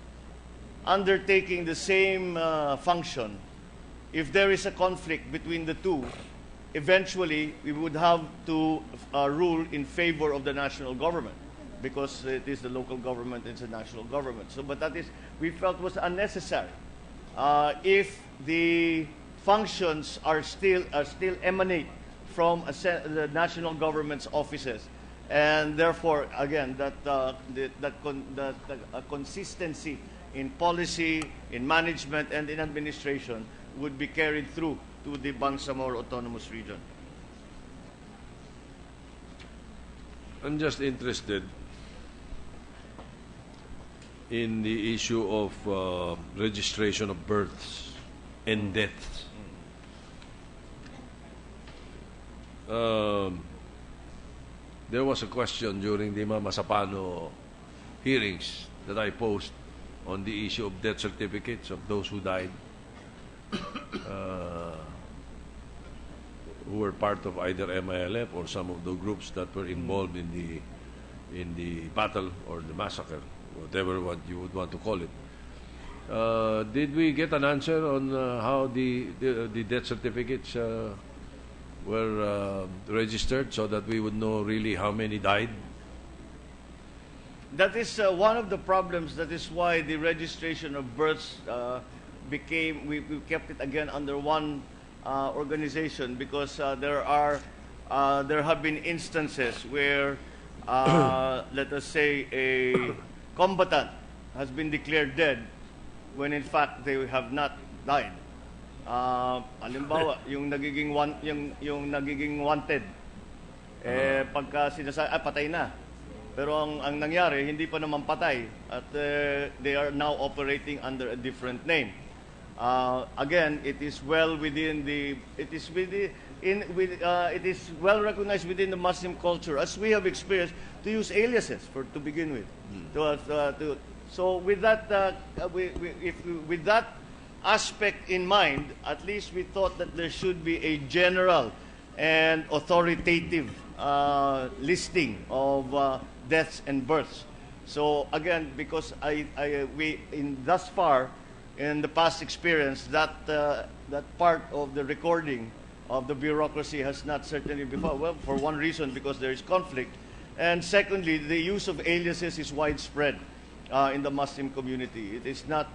undertaking the same function, if there is a conflict between the two, eventually we would have to rule in favor of the national government, because it is the local government, it's the national government. So, but that is we felt was unnecessary. If the functions are still emanate from the national government's offices, and therefore, again, consistency in policy, in management, and in administration would be carried through to the Bangsamoro Autonomous Region. I'm just interested in the issue of registration of births and deaths. There was a question during the Mama Sapano hearings that I posed on the issue of death certificates of those who died, who were part of either MILF or some of the groups that were involved in the battle or the massacre, whatever what you would want to call it. Did we get an answer on how the death certificates were registered so that we would know really how many died? That is one of the problems. That is why the registration of births became, we kept it again under one organization, because there have been instances where, let us say, a combatant has been declared dead when in fact they have not died. Halimbawa, yung nagiging wanted, pagka sinasabi, patay na. Pero ang nangyari, hindi pa naman patay, at they are now operating under a different name. Again, it is well within the, it is well recognized within the Muslim culture, as we have experienced, to use aliases to begin with. So with that, with that aspect in mind, at least we thought that there should be a general and authoritative listing of deaths and births. So again, because we thus far in the past experience, that part of the recording of the bureaucracy has not certainly been, well, for one reason, because there is conflict, and secondly, the use of aliases is widespread in the Muslim community. It is not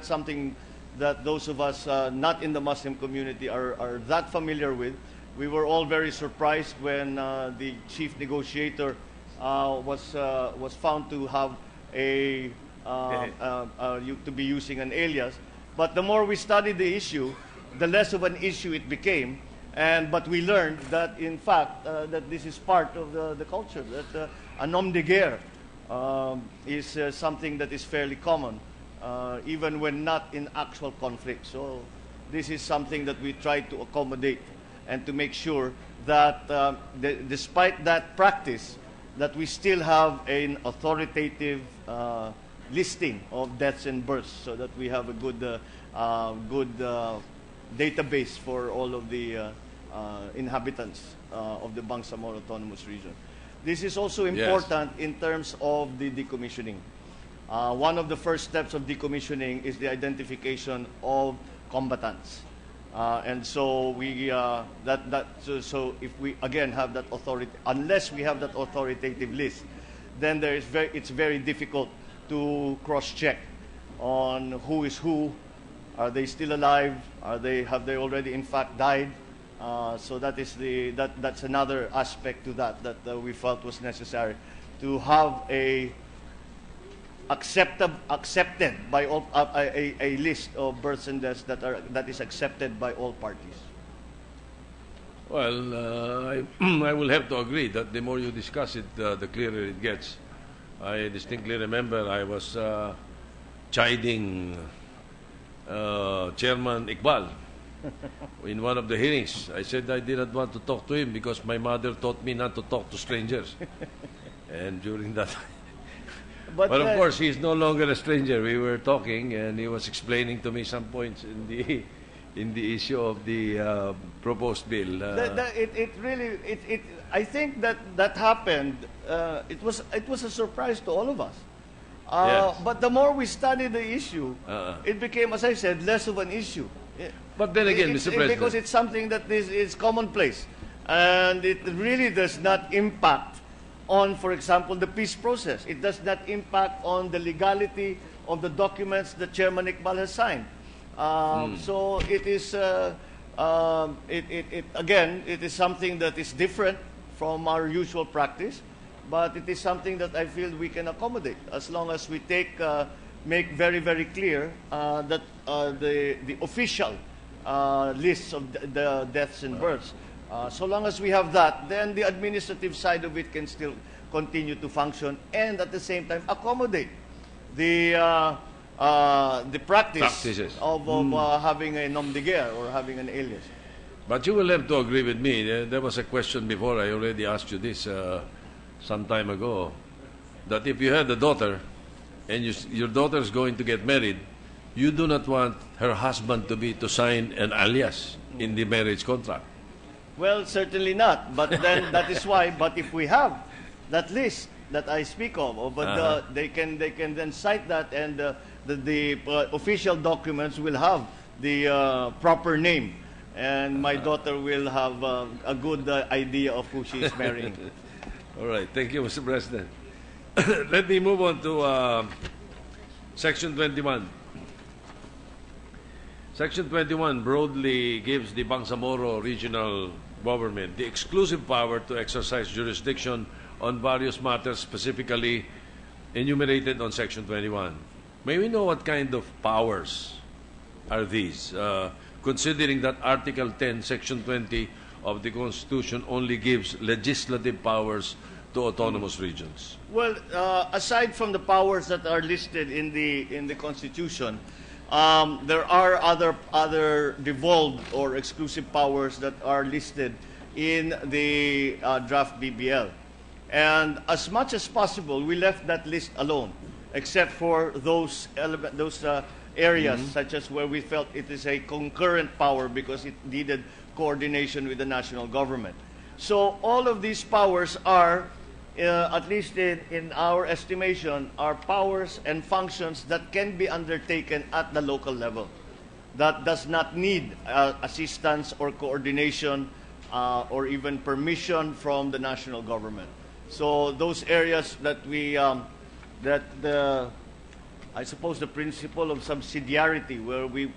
something that those of us not in the Muslim community are that familiar with. We were all very surprised when the chief negotiator was found to have to be using an alias. But the more we studied the issue, the less of an issue it became. But we learned that, in fact, that this is part of the culture, that a nom de guerre is something that is fairly common, even when not in actual conflict. So this is something that we try to accommodate and to make sure that despite that practice, that we still have an authoritative listing of deaths and births, so that we have a good database for all of the inhabitants of the Bangsamoro Autonomous Region. This is also important in terms of the decommissioning. One of the first steps of decommissioning is the identification of combatants. And so we so if we again have that authority, unless we have that authoritative list, then it's very difficult to cross-check on who is who. Are they still alive? Have they already in fact died? So that is that's another aspect to that we felt was necessary, to have a accepted by all, a list of births and deaths that is accepted by all parties. Well, I will have to agree that the more you discuss it, the clearer it gets. I distinctly remember I was chiding Chairman Iqbal in one of the hearings. I said I did not want to talk to him because my mother taught me not to talk to strangers. And during that But of course, he's no longer a stranger. We were talking, and he was explaining to me some points in the issue of the proposed bill. I think that happened. It was a surprise to all of us. Yes. But the more we studied the issue, it became, as I said, less of an issue. But then again, Mr. President, because it's something that is commonplace, and it really does not impact on, for example, the peace process. It does not impact on the legality of the documents that Chairman Iqbal has signed. So it is, again, it is something that is different from our usual practice, but it is something that I feel we can accommodate as long as we make very, very clear that the official lists of the deaths and births. So long as we have that, then the administrative side of it can still continue to function and at the same time accommodate the practices of having a nom de guerre or having an alias. But you will have to agree with me. There was a question before. I already asked you this some time ago. That if you had a daughter and your daughter is going to get married, you do not want her husband to sign an alias in the marriage contract. Well, certainly not. But then that is why. But if we have that list that I speak of, they can then cite that, and the official documents will have the proper name, and my daughter will have a good idea of who she is marrying. All right. Thank you, Mr. President. Let me move on to Section 21. Section 21 broadly gives the Bangsamoro Regional Government the exclusive power to exercise jurisdiction on various matters specifically enumerated on Section 21. May we know what kind of powers are these, considering that Article 10, Section 20 of the Constitution only gives legislative powers to autonomous regions? Well, aside from the powers that are listed in the Constitution, there are other devolved or exclusive powers that are listed in the draft BBL. And as much as possible, we left that list alone, except for those areas, such as where we felt it is a concurrent power because it needed coordination with the national government. So all of these powers are, at least in our estimation, are powers and functions that can be undertaken at the local level. That does not need assistance or coordination or even permission from the national government. So those areas that I suppose the principle of subsidiarity, where we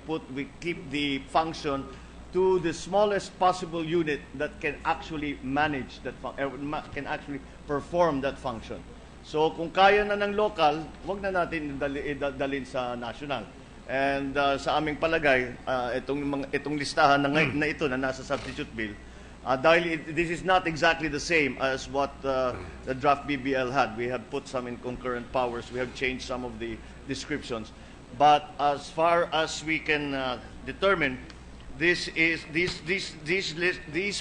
keep the function to the smallest possible unit that can actually manage that can actually perform that function. So kung kaya na ng local, wag na natin dalhin sa national. And sa aming palagay, itong listahan na ito na nasa substitute bill, dahil this is not exactly the same as what the draft BBL had. We have put some in concurrent powers. We have changed some of the descriptions. But as far as we can determine, these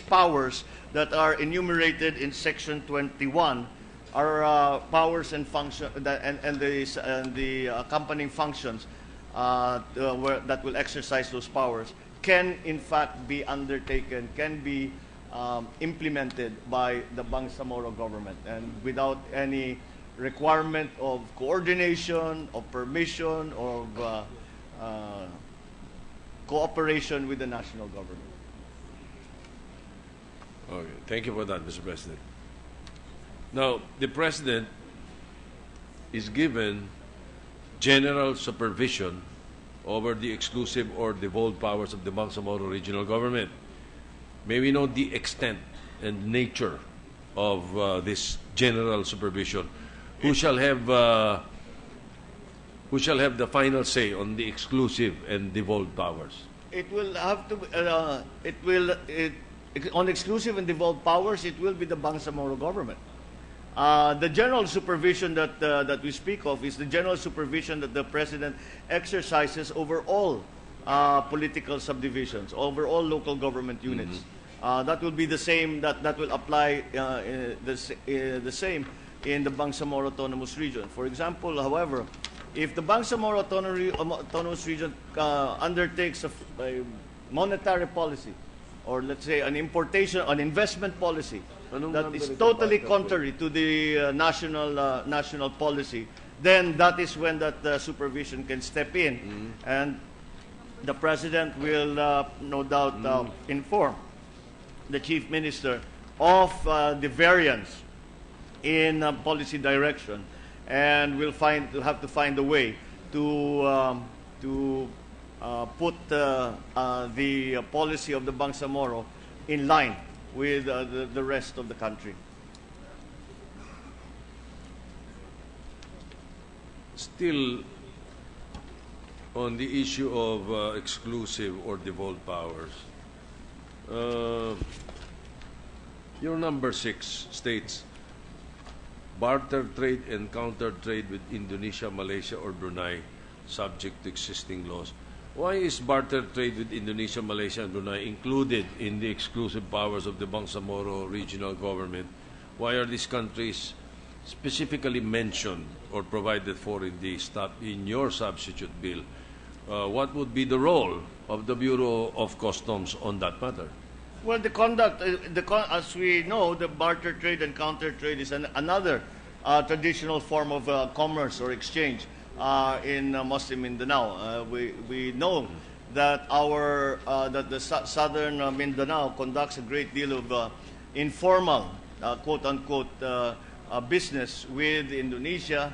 powers that are enumerated in Section 21 are powers and function and the accompanying functions that will exercise those powers can in fact be undertaken, can be implemented by the Bangsamoro government, and without any requirement of coordination, of permission, of cooperation with the national government. Okay, thank you for that, Mr. President. Now, the President is given general supervision over the exclusive or devolved powers of the Bangsamoro Regional Government. May we know the extent and nature of this general supervision? Who shall have the final say on the exclusive and devolved powers? It will have to. On exclusive and devolved powers, it will be the Bangsamoro government. The general supervision that we speak of is the general supervision that the President exercises over all political subdivisions, over all local government units. That will be the same. That will apply the same in the Bangsamoro Autonomous Region. For example, however, if the Bangsamoro Autonomous Region undertakes a monetary policy, or let's say an investment policy that is totally contrary to the national policy, then that is when that supervision can step in, and the President will no doubt inform the Chief Minister of the variance in policy direction, and we'll have to find a way to put the policy of the Bangsamoro in line with the rest of the country. Still, on the issue of exclusive or devolved powers, your number 6 states, barter trade and counter trade with Indonesia, Malaysia, or Brunei, subject to existing laws. Why is barter trade with Indonesia, Malaysia, and Brunei included in the exclusive powers of the Bangsamoro regional government? Why are these countries specifically mentioned or provided for in your substitute bill? What would be the role of the Bureau of Customs on that matter? Well, as we know, the barter trade and counter trade is another traditional form of commerce or exchange in Muslim Mindanao. We know that the southern Mindanao conducts a great deal of informal, quote-unquote, business with Indonesia,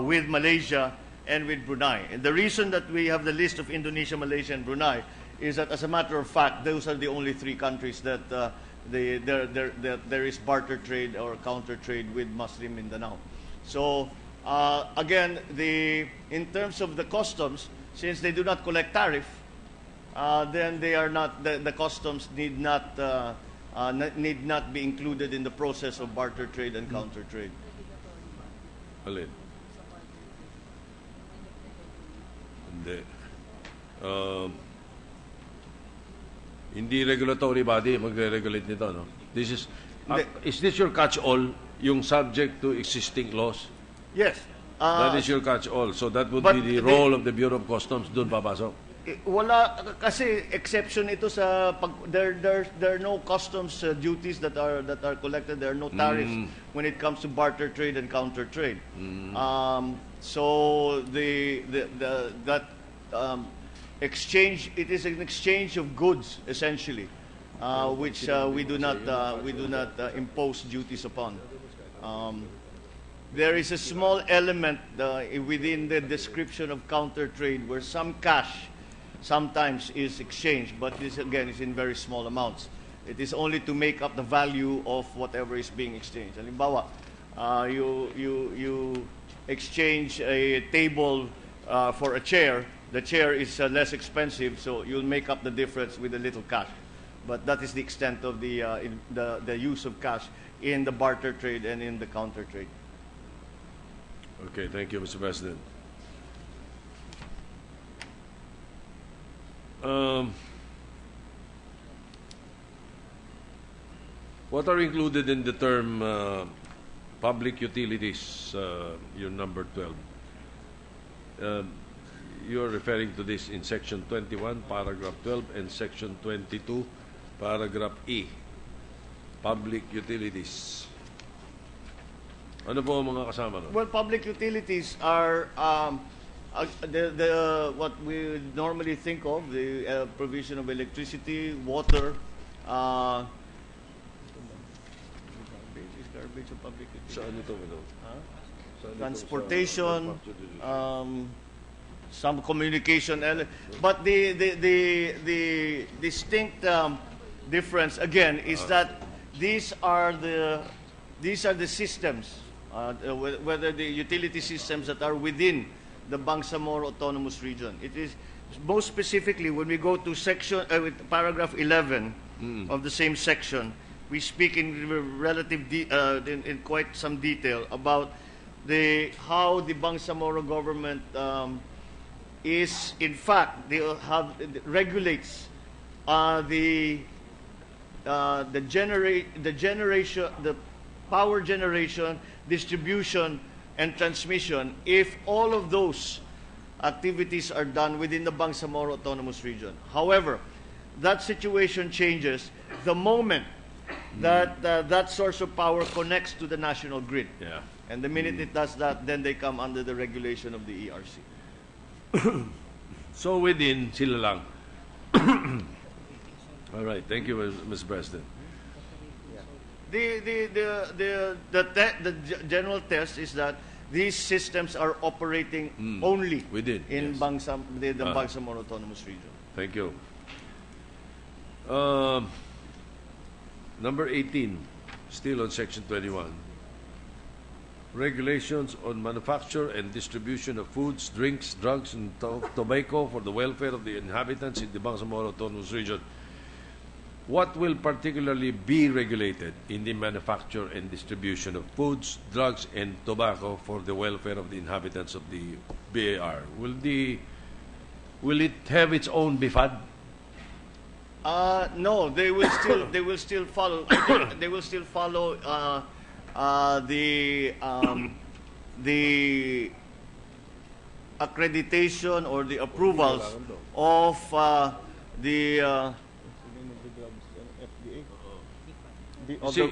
with Malaysia, and with Brunei. And the reason that we have the list of Indonesia, Malaysia, and Brunei is that, as a matter of fact, those are the only 3 countries that there is barter trade or counter trade with Muslim Mindanao. So, again, in terms of the customs, since they do not collect tariff, then they are not, the customs need not be included in the process of barter trade and counter trade. Alin? Hindi. Hindi regulatory body magre-regulate nito, no? Is this your catch-all, yung subject to existing laws? Yes. That is your catch-all. So that would be the role of the Bureau of Customs. Doon papasok. Wala, kasi exception ito sa there are no customs duties that are collected. There are no tariffs when it comes to barter trade and counter trade. So that exchange, it is an exchange of goods essentially, which we do not impose duties upon. There is a small element within the description of counter trade where some cash sometimes is exchanged, but this again is in very small amounts. It is only to make up the value of whatever is being exchanged. Halimbawa, you exchange a table for a chair. The chair is less expensive, so you'll make up the difference with a little cash. But that is the extent of the use of cash in the barter trade and in the counter trade. Okay, thank you, Mr. President. What are included in the term public utilities, your number 12? You're referring to this in Section 21, Paragraph 12, and Section 22, Paragraph E, public utilities. Ano po ang mga kasama nun? Well, public utilities are what we normally think of, the provision of electricity, water, garbage of public utilities. Saan ito? Transportation, some communication, but the distinct difference again is that these are the systems, whether the utility systems that are within the Bangsamoro Autonomous Region. It is most specifically when we go to section paragraph 11 of the same section, we speak in in quite some detail about how the Bangsamoro government is in fact regulates the power generation, distribution, and transmission if all of those activities are done within the Bangsamoro Autonomous Region. However, that situation changes the moment that that source of power connects to the national grid. Yeah. And the minute it does that, then they come under the regulation of the ERC. So within sila lang. All right. Thank you, Mr. President. The general test is that these systems are operating only Within, in yes. the Bangsamoro Autonomous Region. Thank you. Number 18, still on Section 21. Regulations on manufacture and distribution of foods, drinks, drugs, and tobacco for the welfare of the inhabitants in the Bangsamoro Autonomous Region. What will particularly be regulated in the manufacture and distribution of foods, drugs, and tobacco for the welfare of the inhabitants of the BAR? Will it have its own BIFAD? No, they will still follow. I think they will still follow the accreditation or the approvals of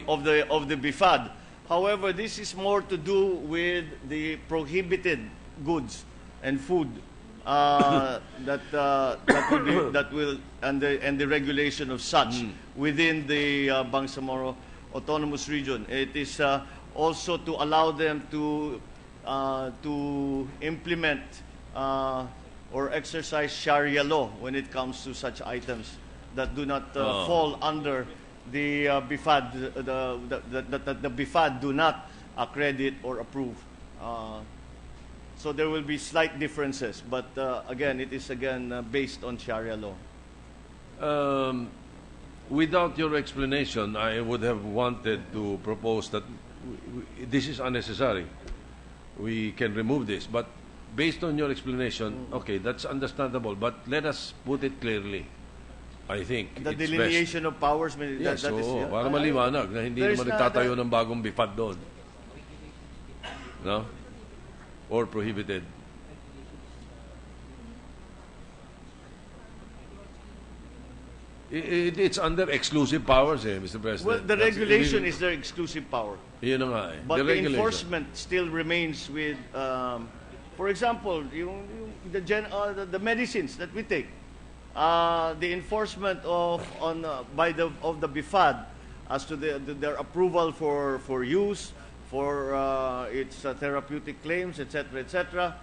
of the BIFAD. However, this is more to do with the prohibited goods and food that will and the regulation of such within the Bangsamoro Autonomous Region. It is also to allow them to implement or exercise Sharia law when it comes to such items that do not fall under the BIFAD. The BIFAD do not accredit or approve. So there will be slight differences, but again, it is based on Sharia law. Without your explanation, I would have wanted to propose that this is unnecessary. We can remove this, but based on your explanation, okay, that's understandable, but let us put it clearly. I think The it's delineation best. of powers, Yes, that is, oo, para maliwanag na hindi There is naman nagtatayo ng bagong BIFAD doon. No? Or prohibited. It's under exclusive powers, Mr. President. well, the regulation is their exclusive power. Yun na nga eh. But the regulation. enforcement still remains with, for example, the medicines that we take. The enforcement of the BIFAD as to their approval for use, for its therapeutic claims, etc.,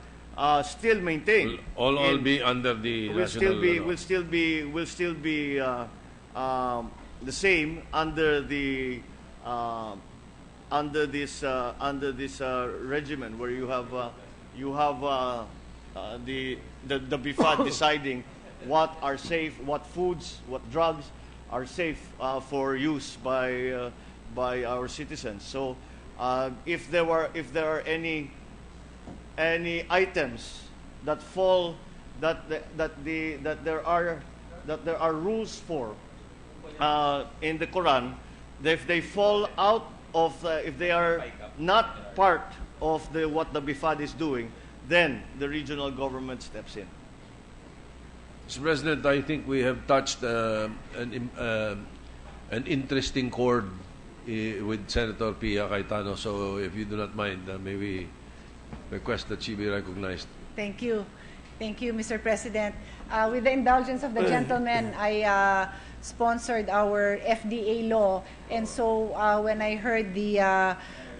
still maintained. All be under the Will national still be the same under the under this regimen where you have the BIFAD deciding what are safe, what foods, what drugs are safe for use by our citizens. So if there are any items that fall that there are rules for in the Quran, if they fall out of if they are not part of what the BIFAD is doing, then the regional government steps in. Mr. President, I think we have touched an interesting chord with Senator Pia Cayetano. So if you do not mind, may we request that she be recognized. Thank you. Thank you, Mr. President. With the indulgence of the gentleman, I sponsored our FDA law. And so when I heard the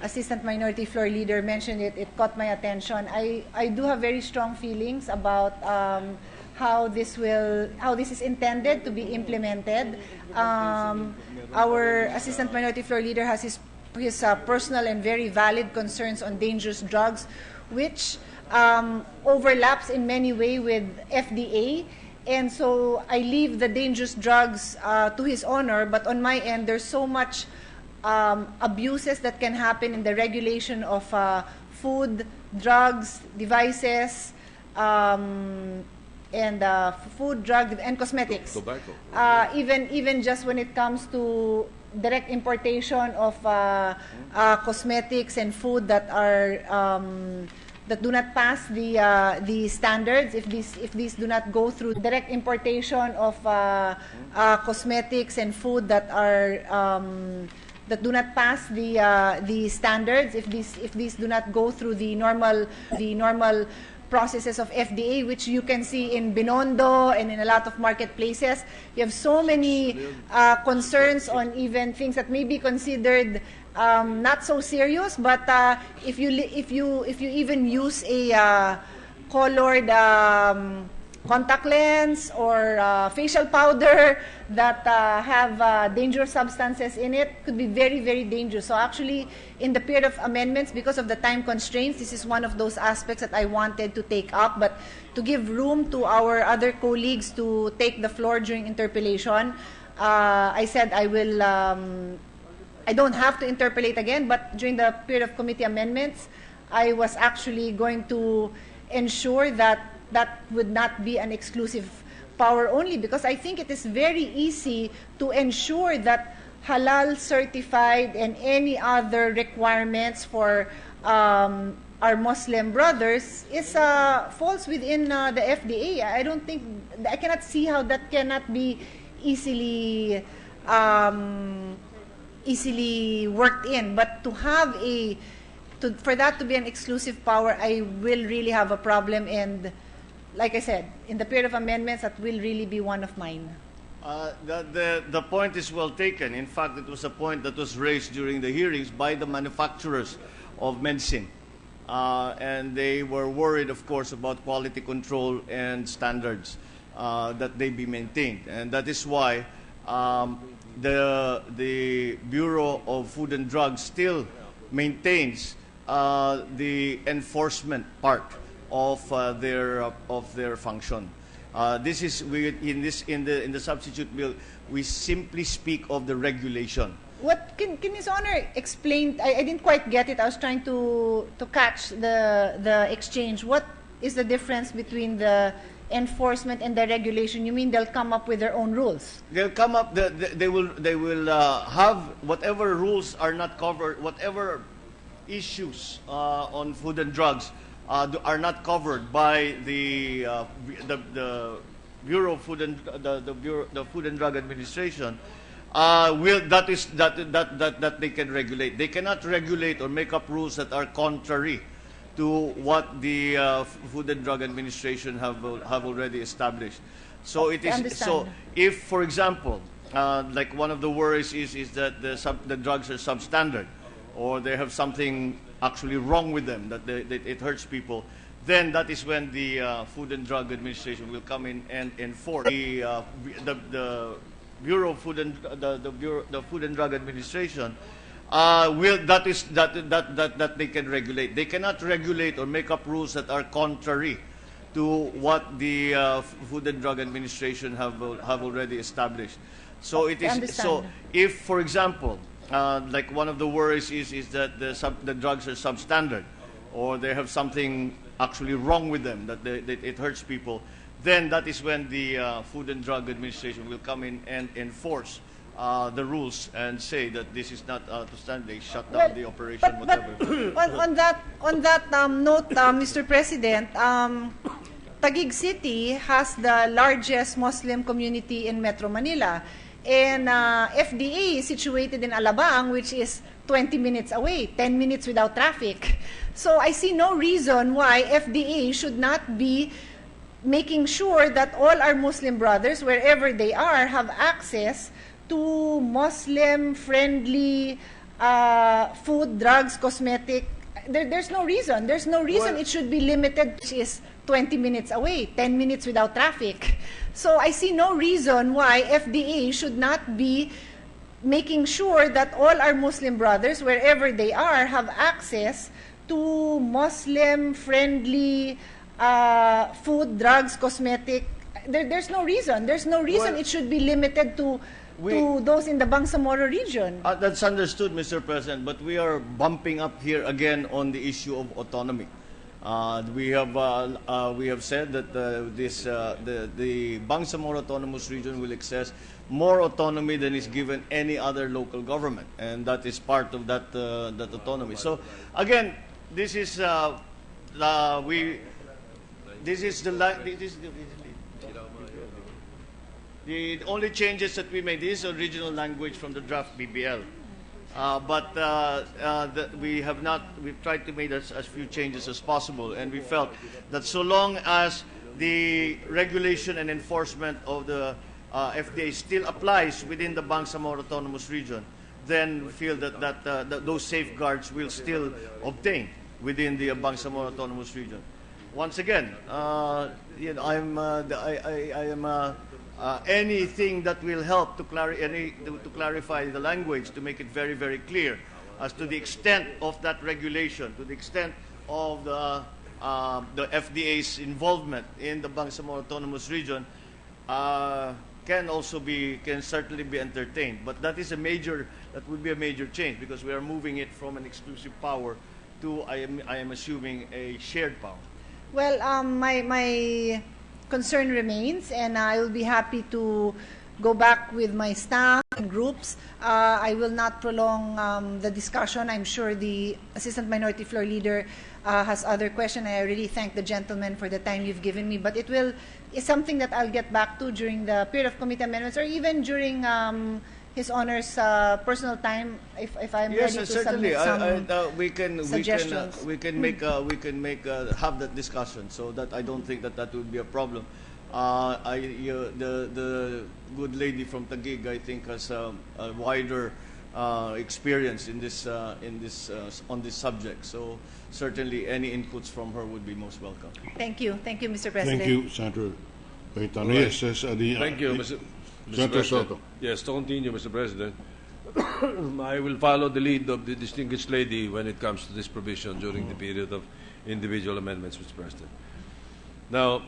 Assistant Minority Floor Leader mention it, it caught my attention. I do have very strong feelings about how this is intended to be implemented. Our Assistant Minority Floor Leader has his personal and very valid concerns on dangerous drugs, which overlaps in many ways with FDA. And so I leave the dangerous drugs to his honor, but on my end, there's so much abuses that can happen in the regulation of food, drugs, devices, and food, drug, and cosmetics. Tobacco. Even just when it comes to direct importation of cosmetics and food that are that do not pass the standards, if these do not go through direct importation of cosmetics and food that are that do not pass the standards, if these do not go through the normal processes of FDA, which you can see in Binondo and in a lot of marketplaces. You have so many concerns on even things that may be considered not so serious, but if you even use a colored contact lens or facial powder that have dangerous substances in it, could be very, very dangerous. So actually, in the period of amendments, because of the time constraints, this is one of those aspects that I wanted to take up. But to give room to our other colleagues to take the floor during interpellation, I said I will. I don't have to interpellate again, but during the period of committee amendments, I was actually going to ensure that that would not be an exclusive power only, because I think it is very easy to ensure that halal certified and any other requirements for our Muslim brothers is falls within the FDA. I cannot see how that cannot be easily worked in. But to have for that to be an exclusive power, I will really have a problem. And like I said, in the period of amendments, that will really be one of mine. The point is well taken. In fact, it was a point that was raised during the hearings by the manufacturers of medicine. And they were worried, of course, about quality control and standards that they be maintained. And that is why the Bureau of Food and Drugs still maintains the enforcement part of their function. This is in the substitute bill. We simply speak of the regulation. What can His Honor explain? I didn't quite get it. I was trying to catch the exchange. What is the difference between the enforcement and the regulation? You mean they'll come up with their own rules? They'll come up. They will have whatever rules are not covered, whatever issues on food and drugs are not covered by the Bureau of Food and the Food and Drug Administration. That they can regulate. They cannot regulate or make up rules that are contrary to what the Food and Drug Administration have already established. So it is. So if, for example, like one of the worries is that the drugs are substandard, or they have something actually wrong with them, that it hurts people, then that is when the Food and Drug Administration will come in and enforce. The Bureau of Food and the Food and Drug Administration that they can regulate. They cannot regulate or make up rules that are contrary to what the Food and Drug Administration have already established. So it is. So if, for example, like one of the worries is that the drugs are substandard, or they have something actually wrong with them, that it hurts people, then that is when the Food and Drug Administration will come in and enforce the rules and say that this is not to stand. They shut down the operation, whatever. on that note, Mr. President, Taguig City has the largest Muslim community in Metro Manila. And FDA is situated in Alabang, which is 20 minutes away, 10 minutes without traffic. So I see no reason why FDA should not be making sure that all our Muslim brothers, wherever they are, have access to Muslim-friendly food, drugs, cosmetic. There's no reason. There's no reason it should be limited, which is 20 minutes away, 10 minutes without traffic. So I see no reason why FDA should not be making sure that all our Muslim brothers, wherever they are, have access to Muslim-friendly food, drugs, cosmetic. There's no reason. There's no reason it should be limited to those in the Bangsamoro region. That's understood, Mr. President, but we are bumping up here again on the issue of autonomy. We have said that the Bangsamoro Autonomous Region will access more autonomy than is given any other local government, and that is part of that autonomy. So again, this is the only changes that we made. This is original language from the draft BBL. We have not. We've tried to make as few changes as possible, and we felt that so long as the regulation and enforcement of the FDA still applies within the Bangsamoro Autonomous Region, then we feel that those safeguards will still obtain within the Bangsamoro Autonomous Region. Once again, anything that will help to clarify the language, to make it very, very clear as to the extent of that regulation, to the extent of the FDA's involvement in the Bangsamoro Autonomous Region, can certainly be entertained. But that would be a major change, because we are moving it from an exclusive power to, I am assuming, a shared power. Well, my concern remains, and I will be happy to go back with my staff and groups. I will not prolong the discussion. I'm sure the Assistant Minority Floor Leader has other questions. I really thank the gentleman for the time you've given me, but it's something that I'll get back to during the period of committee amendments, or even during His Honor's personal time, if I'm yes, ready to certainly. submit some we can have that discussion, so that I don't think that would be a problem. The good lady from Taguig, I think, has a wider experience in this on this subject. So certainly, any inputs from her would be most welcome. Thank you, Mr. President. Thank you, Senator Cayetano. Right. Yes, yes, Thank you, Mr. Senator President. Soto. Yes, to continue, Mr. President. I will follow the lead of the distinguished lady when it comes to this provision during the period of individual amendments, Mr. President. Now,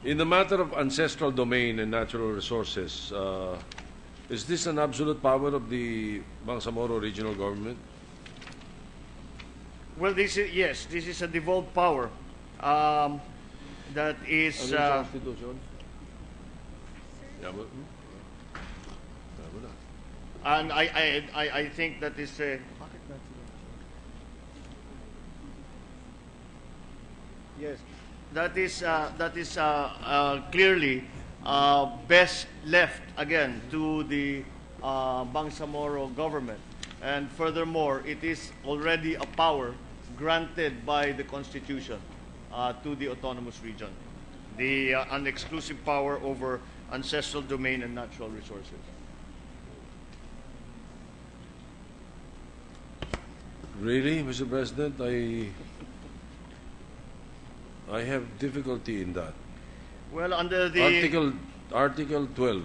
in the matter of ancestral domain and natural resources, is this an absolute power of the Bangsamoro regional government? Well, this is a devolved power that is. And I think that is yes, that is clearly best left again to the Bangsamoro government, and furthermore, it is already a power granted by the Constitution to the autonomous region, an exclusive power over ancestral domain and natural resources. Really, Mr. President, I have difficulty in that. Well, under the Article 12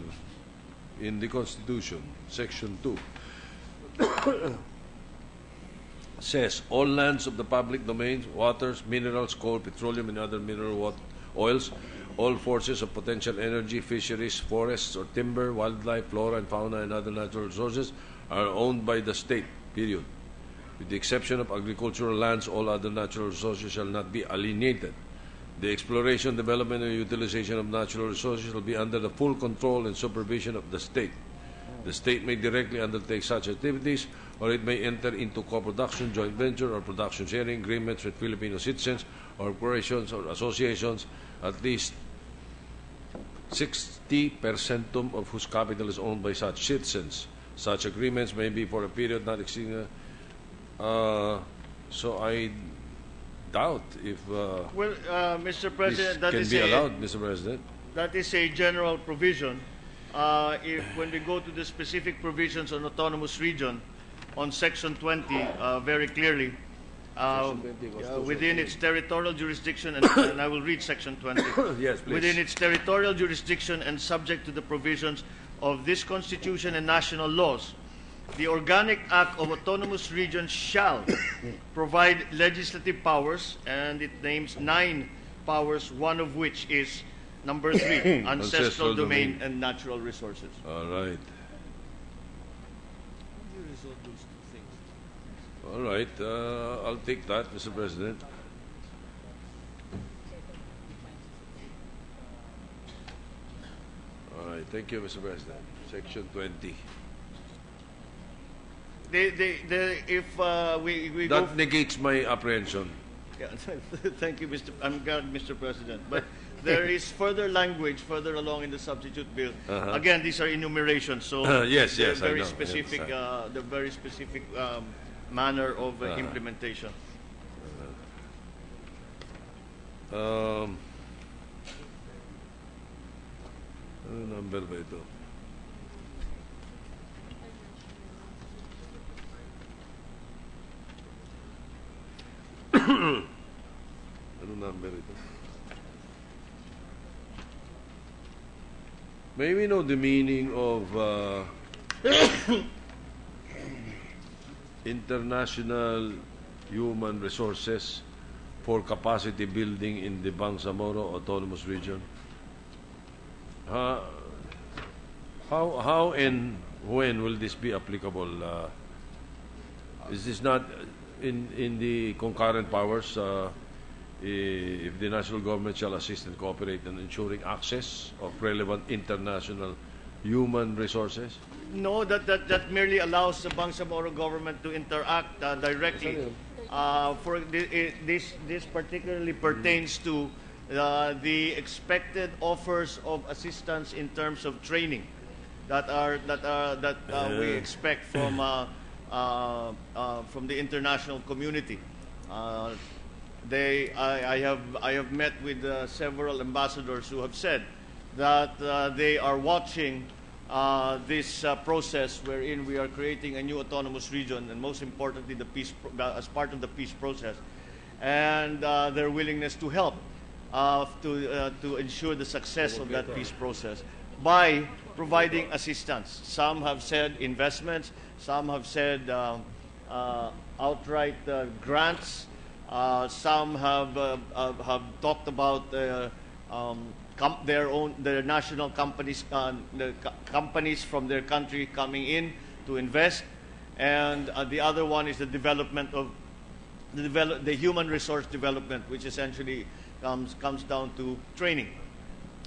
in the Constitution, Section 2, says all lands of the public domain, waters, minerals, coal, petroleum, and other mineral oils, all sources of potential energy, fisheries, forests, or timber, wildlife, flora and fauna, and other natural resources are owned by the state, period. With the exception of agricultural lands, all other natural resources shall not be alienated. The exploration, development, and utilization of natural resources will be under the full control and supervision of the state. The state may directly undertake such activities, or it may enter into co-production, joint venture, or production sharing agreements with Filipino citizens, or corporations, or associations, at least 60% of whose capital is owned by such citizens. Such agreements may be for a period not exceeding. So I doubt if Mr. President, this can be allowed, Mr. President. That is a general provision. When we go to the specific provisions on autonomous region, on Section 20, very clearly, within its territorial jurisdiction, and I will read Section 20. Yes, please. Within its territorial jurisdiction and subject to the provisions of this Constitution and national laws, the Organic Act of Autonomous Regions shall provide legislative powers, and it names 9 powers, one of which is number 3, ancestral domain and natural resources. All right. All right. I'll take that, Mr. President. All right. Thank you, Mr. President. Section 20. If we That go, negates my apprehension. yeah, thank you, I'm glad, Mr. President. But there is further language further along in the substitute bill. Again, these are enumerations, so Yes, they're yes, I very know. specific. The very specific manner of implementation. Ano number ba ito? Ano number ito? May we know the meaning of international human resources for capacity building in the Bangsamoro Autonomous Region? How and when will this be applicable? Is this not in the concurrent powers if the national government shall assist and cooperate in ensuring access of relevant international human resources? No, that merely allows the Bangsamoro government to interact directly. This particularly pertains to the expected offers of assistance in terms of training that we expect from the international community. I have met with several ambassadors who have said that they are watching this process wherein we are creating a new autonomous region, and most importantly, as part of the peace process, and their willingness to help to ensure the success of that peace process by providing assistance. Some have said investments, some have said outright grants. Some have talked about their national companies, the companies from their country coming in to invest, and the other one is the development of the human resource development, which essentially comes down to training.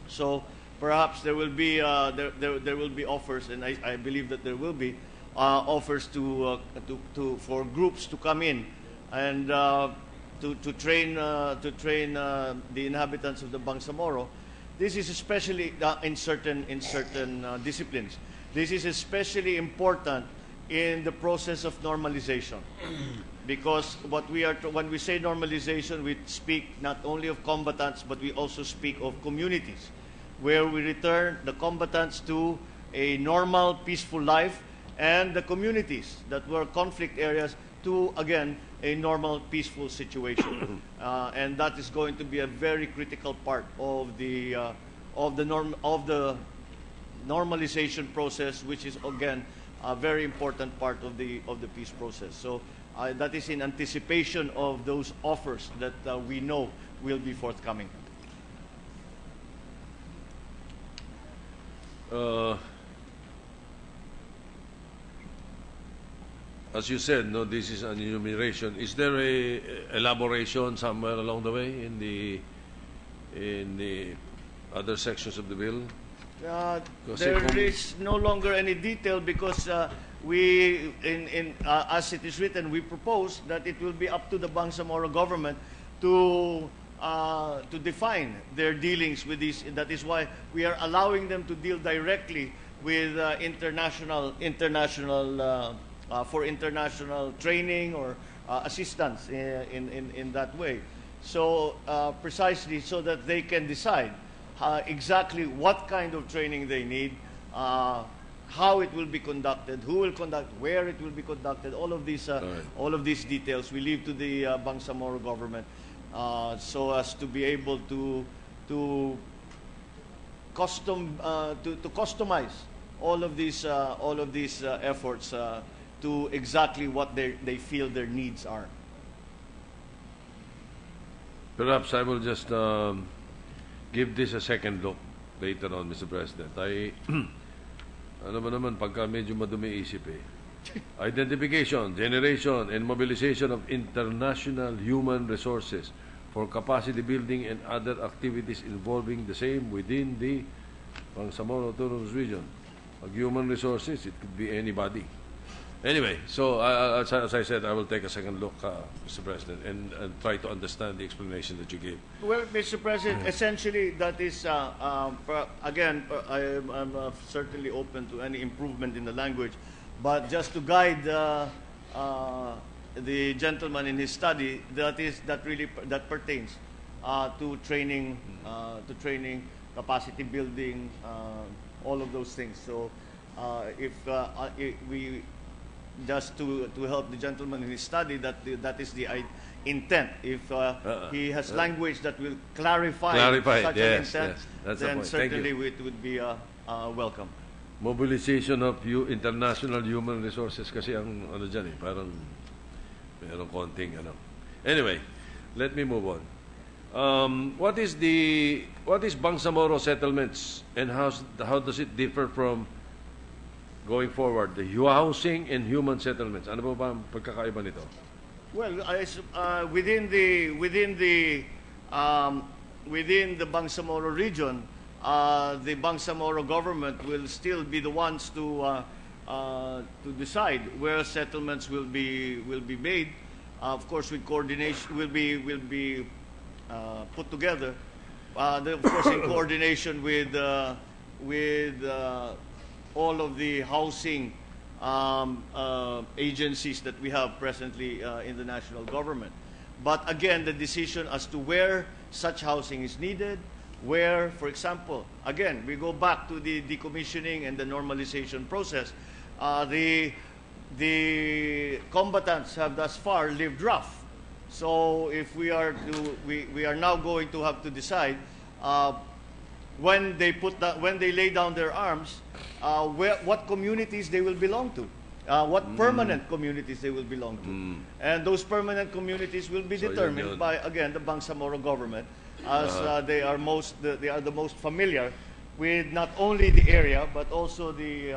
So perhaps there will be there will be offers, and I believe that there will be offers for groups to come in and to train the inhabitants of the Bangsamoro. This is especially in certain disciplines. This is especially important in the process of normalization, because when we say normalization, we speak not only of combatants, but we also speak of communities, where we return the combatants to a normal, peaceful life, and the communities that were conflict areas to, again, a normal, peaceful situation. And that is going to be a very critical part of the normalization process, which is, again, a very important part of the peace process. So that is in anticipation of those offers that we know will be forthcoming. As you said, no, this is an enumeration. Is there a elaboration somewhere along the way in the other sections of the bill? There is no longer any detail, because we, as it is written, we propose that it will be up to the Bangsamoro government to define their dealings with these. That is why we are allowing them to deal directly with international training or assistance in that way. So precisely so that they can decide exactly what kind of training they need, how it will be conducted, who will conduct, where it will be conducted. All of these details we leave to the Bangsamoro government, so as to be able to customize all of these efforts to exactly what they feel their needs are. Perhaps I will just give this a second look later on, Mr. President. Ano ba naman, pagka medyo madumi isip Identification, generation, and mobilization of international human resources for capacity building and other activities involving the same within the Bangsamoro Autonomous Region. Pag human resources, it could be anybody. Anyway, so as I said, I will take a second look, Mr. President, and try to understand the explanation that you gave. Well, Mr. President, essentially that is, again, I'm certainly open to any improvement in the language, but just to guide the gentleman in his study, that pertains to training, capacity building, all of those things. So, if we just to help the gentleman in his study, that is the intent. If he has language that will clarify such an intent, that's the then point. certainly it would be welcome. Mobilization of international human resources kasi ang ano dyan eh, parang mayroong konting ano. Anyway, let me move on. What is Bangsamoro settlements, and how does it differ from going forward, the housing and human settlements? Ano ba ang pagkakaiba nito? Well, within the Bangsamoro region, the Bangsamoro government will still be the ones to decide where settlements will be made. Of course, with coordination, will be put together. Of course, in coordination with all of the housing agencies that we have presently in the national government. But again, the decision as to where such housing is needed, where, for example, again, we go back to the decommissioning and the normalization process. The combatants have thus far lived rough. So if we are now going to have to decide when they lay down their arms, what communities they will belong to, what permanent communities they will belong to, and those permanent communities will be determined by, again, the Bangsamoro government, as they are the most familiar with not only the area but also the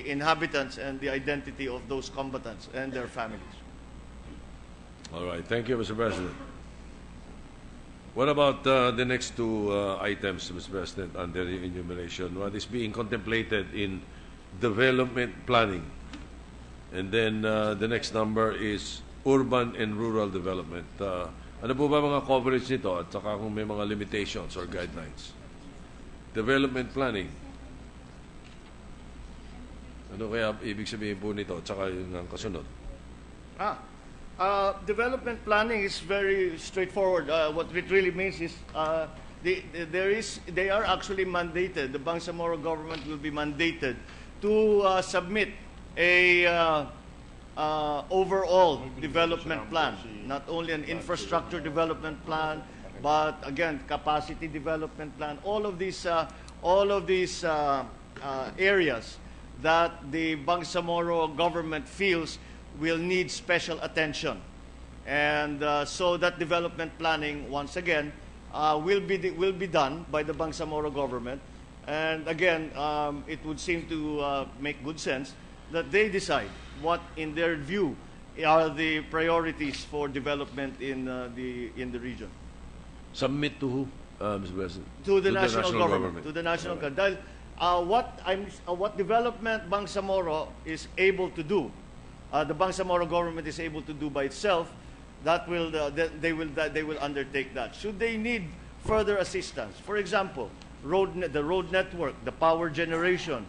inhabitants and the identity of those combatants and their families. All right, thank you, Mr. President. What about the next two items, Mr. President, under the enumeration? What is being contemplated in development planning? And then the next number is urban and rural development. Ano po ba mga coverage nito at saka kung may mga limitations or guidelines? Development planning. Ano kaya ibig sabihin po nito at saka yung kasunod? Development planning is very straightforward. What it really means is they are actually mandated. The Bangsamoro government will be mandated to submit a overall development plan, not only an infrastructure development plan, but again capacity development plan. All of these areas that the Bangsamoro government feels will need special attention, and so that development planning once again will be done by the Bangsamoro government, and again it would seem to make good sense that they decide what, in their view, are the priorities for development in the region. Submit to who, Mr. President? To the national government. To the national government. What development Bangsamoro is able to do, the Bangsamoro government is able to do by itself, that will they will undertake that. Should they need further assistance, for example, the road network, the power generation,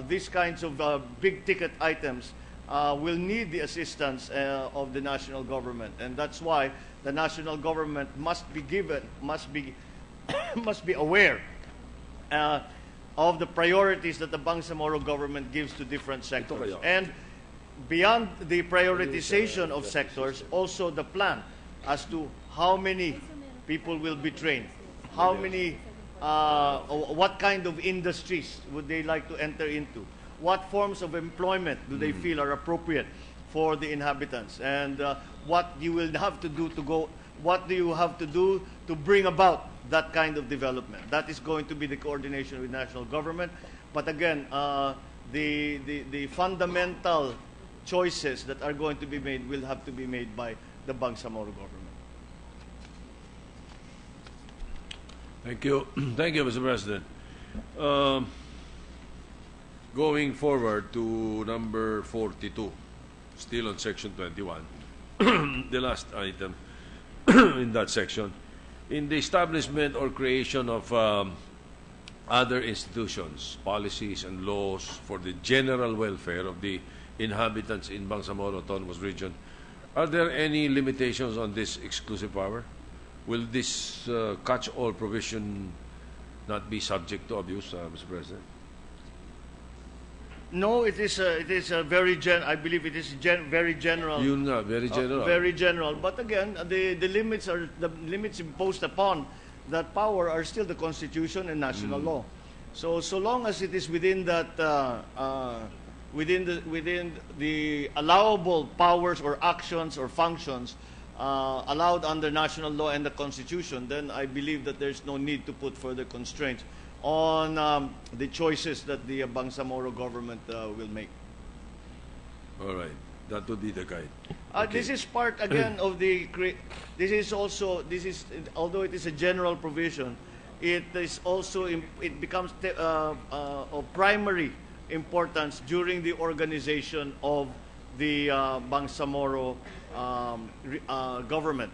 these kinds of big ticket items will need the assistance of the national government, and that's why the national government must be aware of the priorities that the Bangsamoro government gives to different sectors. And beyond the prioritization of sectors, also the plan as to how many people will be trained, how many, what kind of industries would they like to enter into, what forms of employment do they feel are appropriate for the inhabitants, and what you will have to do what do you have to do to bring about that kind of development. That is going to be the coordination with national government. But again, the fundamental choices that are going to be made will have to be made by the Bangsamoro government. Thank you. Thank you, Mr. President. Going forward to number 42, still on section 21, the last item in that section. In the establishment or creation of other institutions, policies, and laws for the general welfare of the inhabitants in Bangsamoro Autonomous Region, are there any limitations on this exclusive power? Will this catch-all provision not be subject to abuse, Mr. President? No, it is a very I believe it is very general. Yun nga, very general. Very general. But again, the limits imposed upon that power are still the Constitution and national law. So long as it is within that within the allowable powers or actions or functions allowed under national law and the Constitution, then I believe that there's no need to put further constraints on the choices that the Bangsamoro government will make. All right. That would be the guide. This is part again of the. This is although it is a general provision, it is also it becomes of primary importance during the organization of the Bangsamoro government.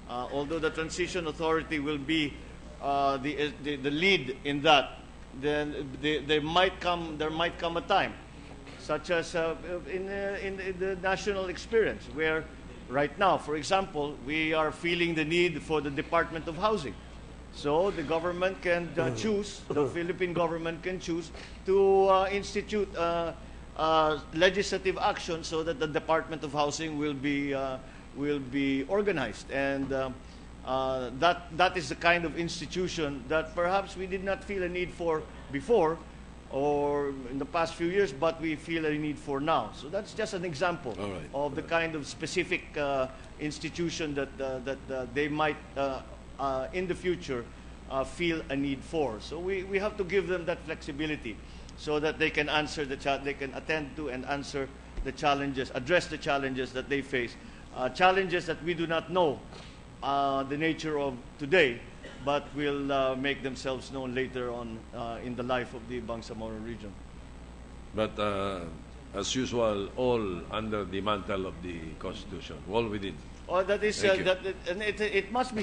Although the transition authority will be the lead in that, then there might come a time, such as in the national experience, where right now, for example, we are feeling the need for the Department of Housing. So the government can choose, the Philippine government can choose to institute legislative action so that the Department of Housing will be organized, and that is the kind of institution that perhaps we did not feel a need for before or in the past few years, but we feel a need for now. So that's just an example of the kind of specific institution that they might in the future feel a need for. So we have to give them that flexibility so that they can answer they can attend to and answer the challenges, address the challenges that they face, challenges that we do not know the nature of today, but will make themselves known later on in the life of the Bangsamoro region. But as usual, all under the mantle of the Constitution, all within. Oh, that is, and it must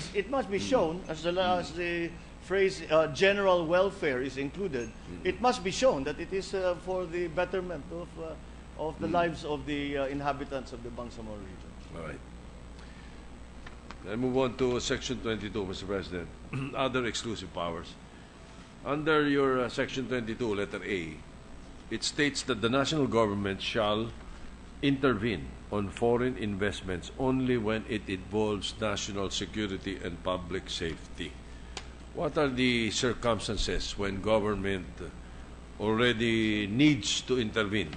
be shown, as the phrase general welfare is included. It must be shown that it is for the betterment of the lives of the inhabitants of the Bangsamoro region. All right. I move on to Section 22, Mr. President. Other exclusive powers. Under your Section 22, letter A, it states that the national government shall intervene on foreign investments only when it involves national security and public safety. What are the circumstances when government already needs to intervene?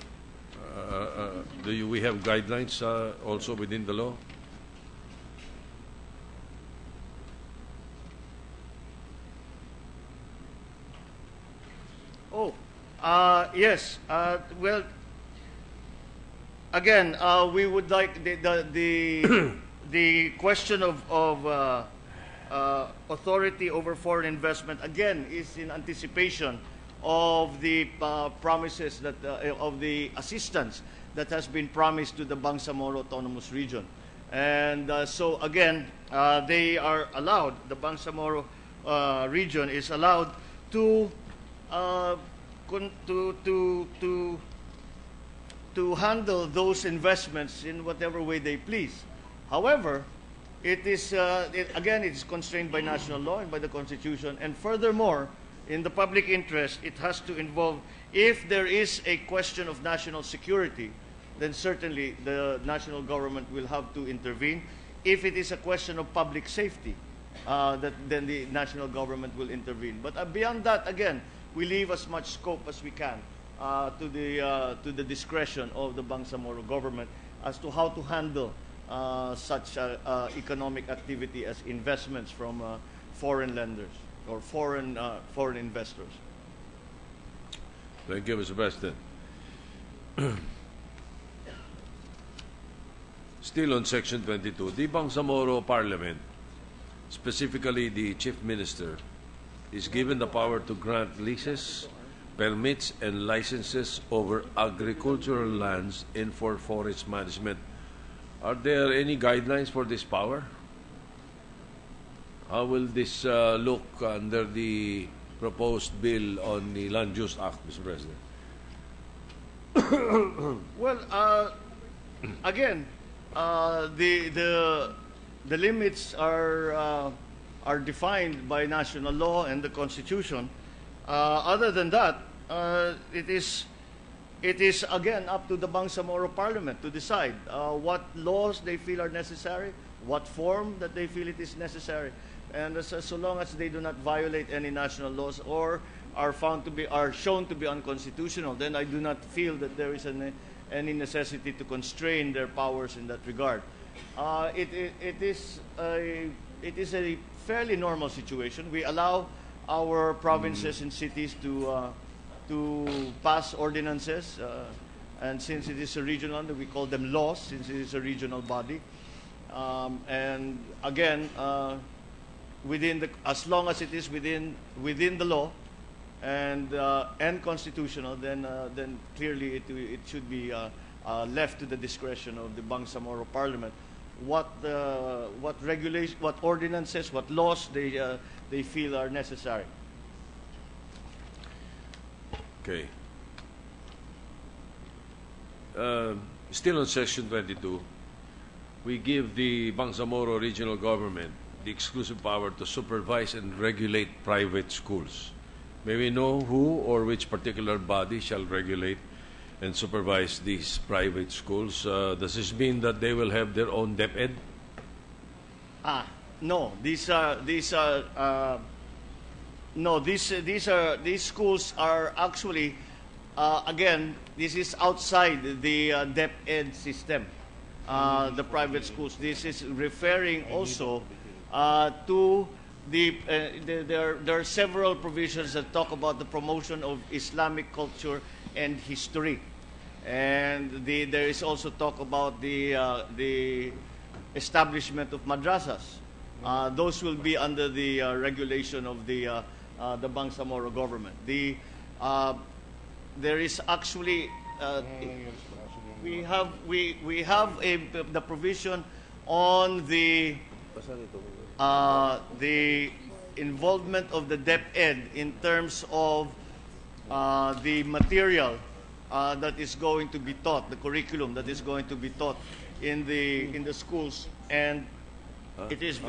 Do we have guidelines also within the law? Yes. Well, again, we would like the question of authority over foreign investment again is in anticipation of the promises that of the assistance that has been promised to the Bangsamoro Autonomous Region, and so again, they are allowed. The Bangsamoro region is allowed to handle those investments in whatever way they please. However, it is again, it is constrained by national law and by the Constitution, and furthermore, in the public interest, it has to involve, if there is a question of national security, then certainly the national government will have to intervene. If it is a question of public safety, then the national government will intervene. But beyond that, again, we leave as much scope as we can to the discretion of the Bangsamoro government as to how to handle such economic activity as investments from foreign lenders or foreign investors. Thank you, Mr. President. Still on Section 22, the Bangsamoro Parliament, specifically the Chief Minister, is given the power to grant leases, permits and licenses over agricultural lands and for forest management. Are there any guidelines for this power? How will this look under the proposed bill on the Land Use Act, Mr. President? Well, again, the limits are defined by national law and the Constitution. Other than that, it is again up to the Bangsamoro Parliament to decide what laws they feel are necessary, what form that they feel it is necessary, and so long as they do not violate any national laws or are shown to be unconstitutional, then I do not feel that there is any necessity to constrain their powers in that regard. It is a fairly normal situation. We allow our provinces and cities to pass ordinances, and since it is a regional, we call them laws, since it is a regional body. And again, as long as it is within the law and constitutional, then clearly it should be left to the discretion of the Bangsamoro Parliament what regulations, what ordinances, what laws they feel are necessary. Okay. Still on Section 22, we give the Bangsamoro Regional Government the exclusive power to supervise and regulate private schools. May we know who or which particular body shall regulate and supervise these private schools? Does this mean that they will have their own DepEd? No. These schools are actually again, this is outside the DepEd system. The private schools. This is referring also to there are several provisions that talk about the promotion of Islamic culture and history, and there is also talk about the establishment of madrasas. Those will be under the regulation of the Bangsamoro government. There is actually we have the provision on the involvement of the DepEd in terms of the material that is going to be taught, the curriculum that is going to be taught in the schools, and it is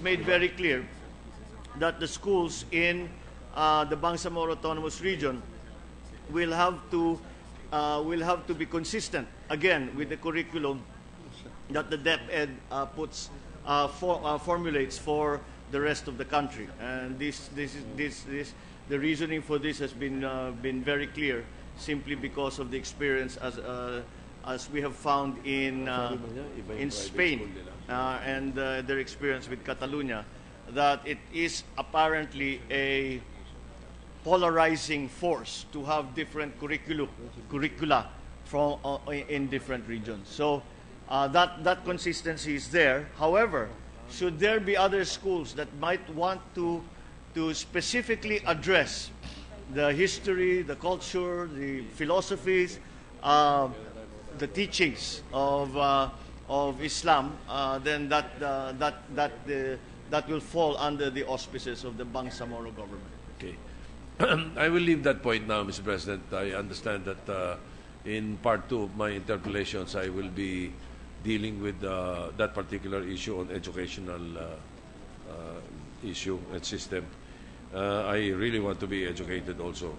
made very clear that the schools in the Bangsamoro Autonomous Region will have to be consistent again with the curriculum that the DepEd formulates for the rest of the country, and the reasoning for this has been very clear, simply because of the experience as we have found in Spain and their experience with Catalonia, that it is apparently a polarizing force to have different curricula from in different regions. So that consistency is there. However, should there be other schools that might want to specifically address the history, the culture, the philosophies, the teachings of Islam, then that will fall under the auspices of the Bangsamoro government. Okay. I will leave that point now, Mr. President. I understand that in part 2 of my interpellations, I will be dealing with that particular issue on educational issue and system. I really want to be educated also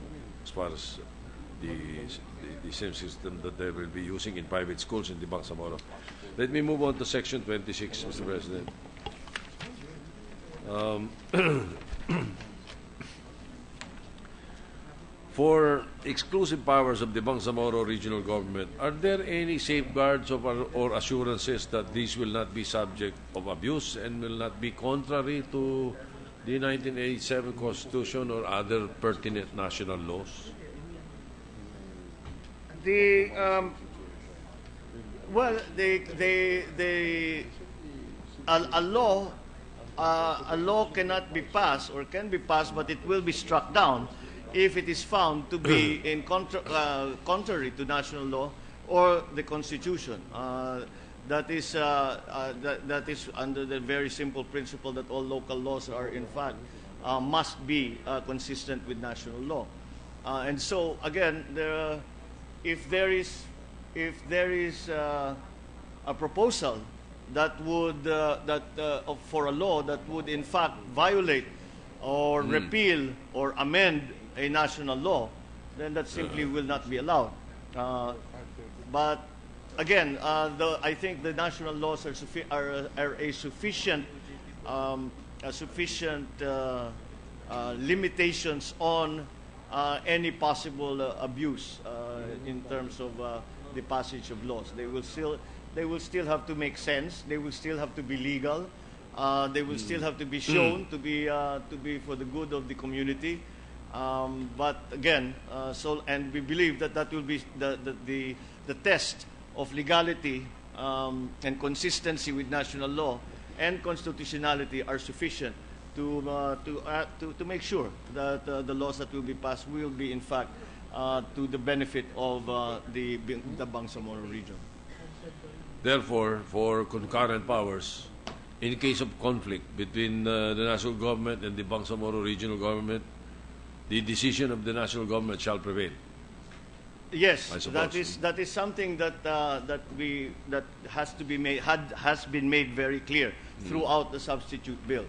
as far as the same system that they will be using in private schools in the Bangsamoro. Let me move on to Section 26, Mr. President. For exclusive powers of the Bangsamoro Regional Government, are there any safeguards or assurances that these will not be subject of abuse and will not be contrary to the 1987 Constitution or other pertinent national laws? A law cannot be passed or can be passed, but it will be struck down if it is found to be in contrary to national law or the Constitution. That is under the very simple principle that all local laws are, in fact, must be consistent with national law. And so, again, if there is a proposal that would for a law that would, in fact, violate or repeal or amend a national law, then that simply will not be allowed. But again, I think the national laws are a sufficient limitations on any possible abuse in terms of the passage of laws. They will still have to make sense. They will still have to be legal. They will still have to be shown to be for the good of the community. But again, and we believe that will be the test of legality and consistency with national law and constitutionality are sufficient to make sure that the laws that will be passed will be, in fact, to the benefit of the Bangsamoro region. Therefore, for concurrent powers, in case of conflict between the national government and the Bangsamoro regional government, the decision of the national government shall prevail. Yes, I suppose. that is something that has to be made has been made very clear throughout the substitute bill.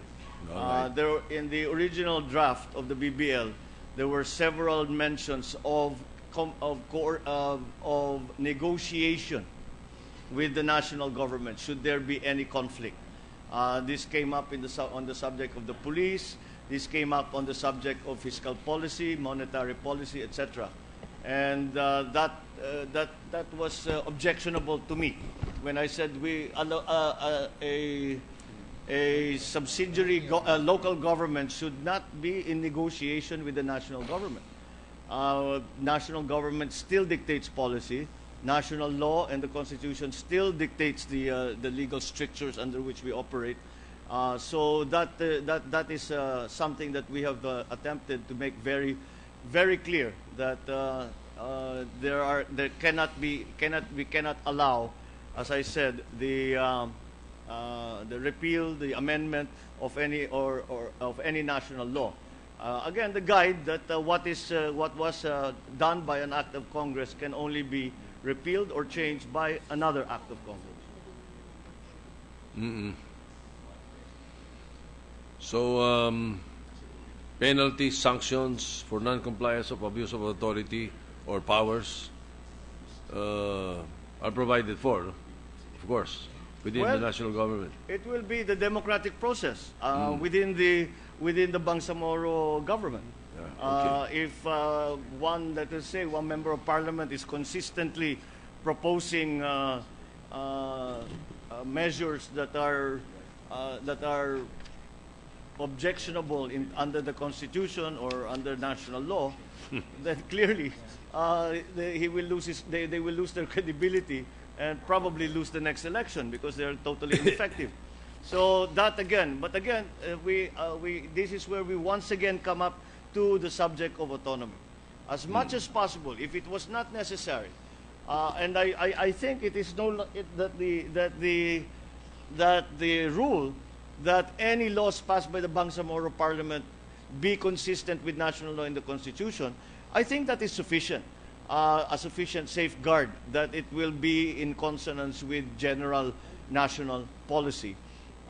Right. There, in the original draft of the BBL, there were several mentions of negotiation with the national government should there be any conflict. This came up on the subject of the police. This came up on the subject of fiscal policy, monetary policy, etc. And that was objectionable to me when I said a subsidiary local government should not be in negotiation with the national government. National government still dictates policy. National law and the Constitution still dictates the legal strictures under which we operate. So that is something that we have attempted to make very, very clear that we cannot allow, as I said, the repeal, the amendment of any national law. Again, the guide that what was done by an act of Congress can only be repealed or changed by another act of Congress. So, penalties, sanctions for non-compliance of abuse of authority or powers are provided for, of course, within the national government. It will be the democratic process within the Bangsamoro government. Yeah, okay. If let us say, one member of parliament is consistently proposing measures that are objectionable under the Constitution or under national law, then clearly they will lose their credibility and probably lose the next election because they are totally ineffective. So that again, but again, this is where we once again come up to the subject of autonomy. As much as possible, if it was not necessary, and I think it is that the rule that any laws passed by the Bangsamoro Parliament be consistent with national law and the Constitution, I think that is sufficient, a sufficient safeguard that it will be in consonance with general national policy.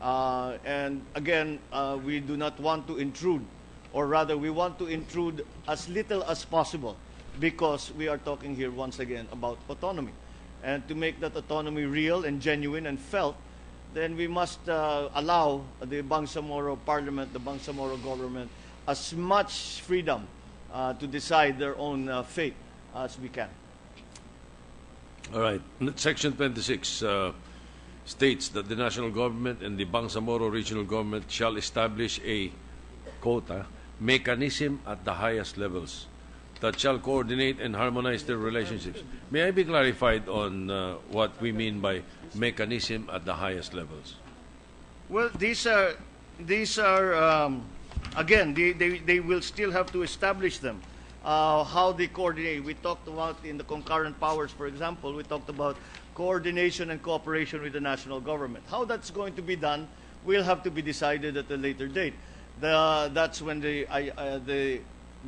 And again, we do not want to intrude, or rather we want to intrude as little as possible, because we are talking here once again about autonomy. And to make that autonomy real and genuine and felt, then we must allow the Bangsamoro Parliament, the Bangsamoro government, as much freedom to decide their own fate as we can. All right. Section 26 states that the national government and the Bangsamoro regional government shall establish a quota mechanism at the highest levels that shall coordinate and harmonize their relationships. May I be clarified on what we mean by mechanism at the highest levels? Well, these are again, they will still have to establish them. how they coordinate. We talked about in the concurrent powers, for example, we talked about coordination and cooperation with the national government. How that's going to be done will have to be decided at a later date. That's when the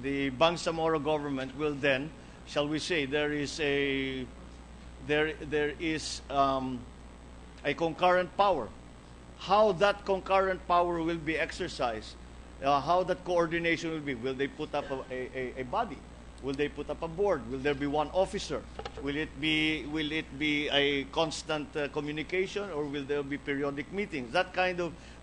Bangsamoro government will then, shall we say, there is a concurrent power. How that concurrent power will be exercised, how that coordination will be. Will they put up a body? Will they put up a board? Will there be one officer? Will it be a constant communication, or will there be periodic meetings?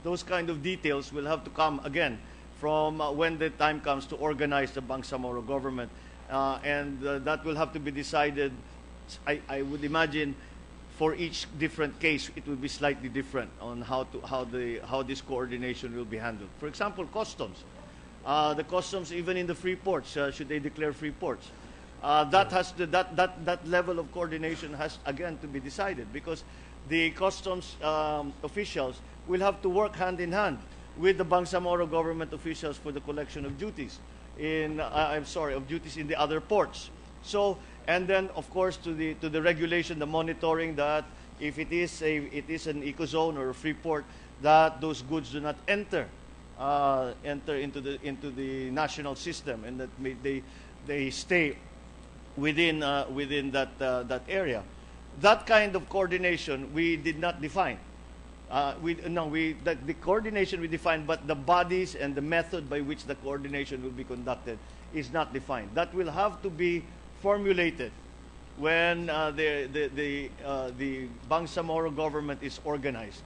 Those kind of details will have to come again from when the time comes to organize the Bangsamoro government, and that will have to be decided. I would imagine for each different case, it will be slightly different on how this coordination will be handled. For example, customs. The customs, even in the free ports, should they declare free ports? That level of coordination has again to be decided, because the customs officials will have to work hand in hand with the Bangsamoro government officials for the collection of duties of duties in the other ports. So, and then of course to the regulation, the monitoring that if it is an eco-zone or a free port, that those goods do not enter into the national system, and that they stay within that area. That kind of coordination we did not define. The coordination we defined, but the bodies and the method by which the coordination will be conducted is not defined. That will have to be formulated when the Bangsamoro government is organized.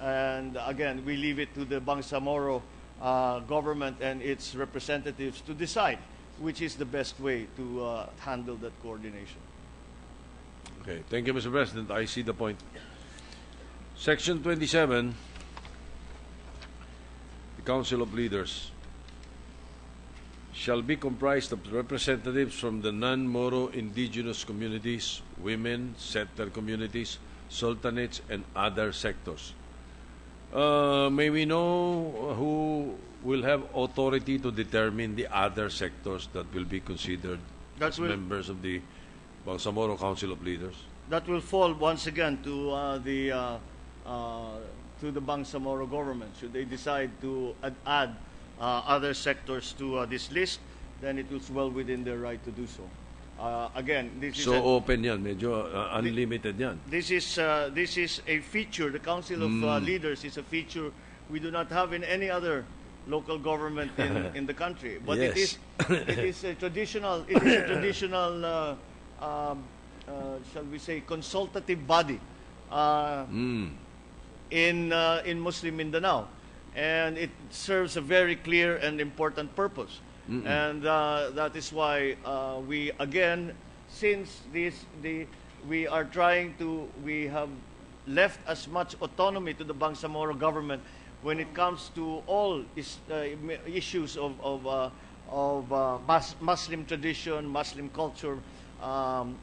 And again, we leave it to the Bangsamoro government and its representatives to decide which is the best way to handle that coordination. Okay, thank you, Mr. President. I see the point. Section 27, the Council of Leaders shall be comprised of representatives from the non-Moro indigenous communities, women, settler communities, sultanates, and other sectors. May we know who will have authority to determine the other sectors that will be considered as members of the Bangsamoro Council of Leaders? That will fall once again to the Bangsamoro government. Should they decide to add other sectors to this list, then it is well within their right to do so. Again, this is open yan, medyo unlimited yan. This is a feature. The Council of Leaders is a feature we do not have in any other local government in the country. But yes. it is a traditional shall we say, consultative body in Muslim Mindanao, and it serves a very clear and important purpose. And that is why we again, since we have left as much autonomy to the Bangsamoro government when it comes to all issues of Muslim tradition, Muslim culture, and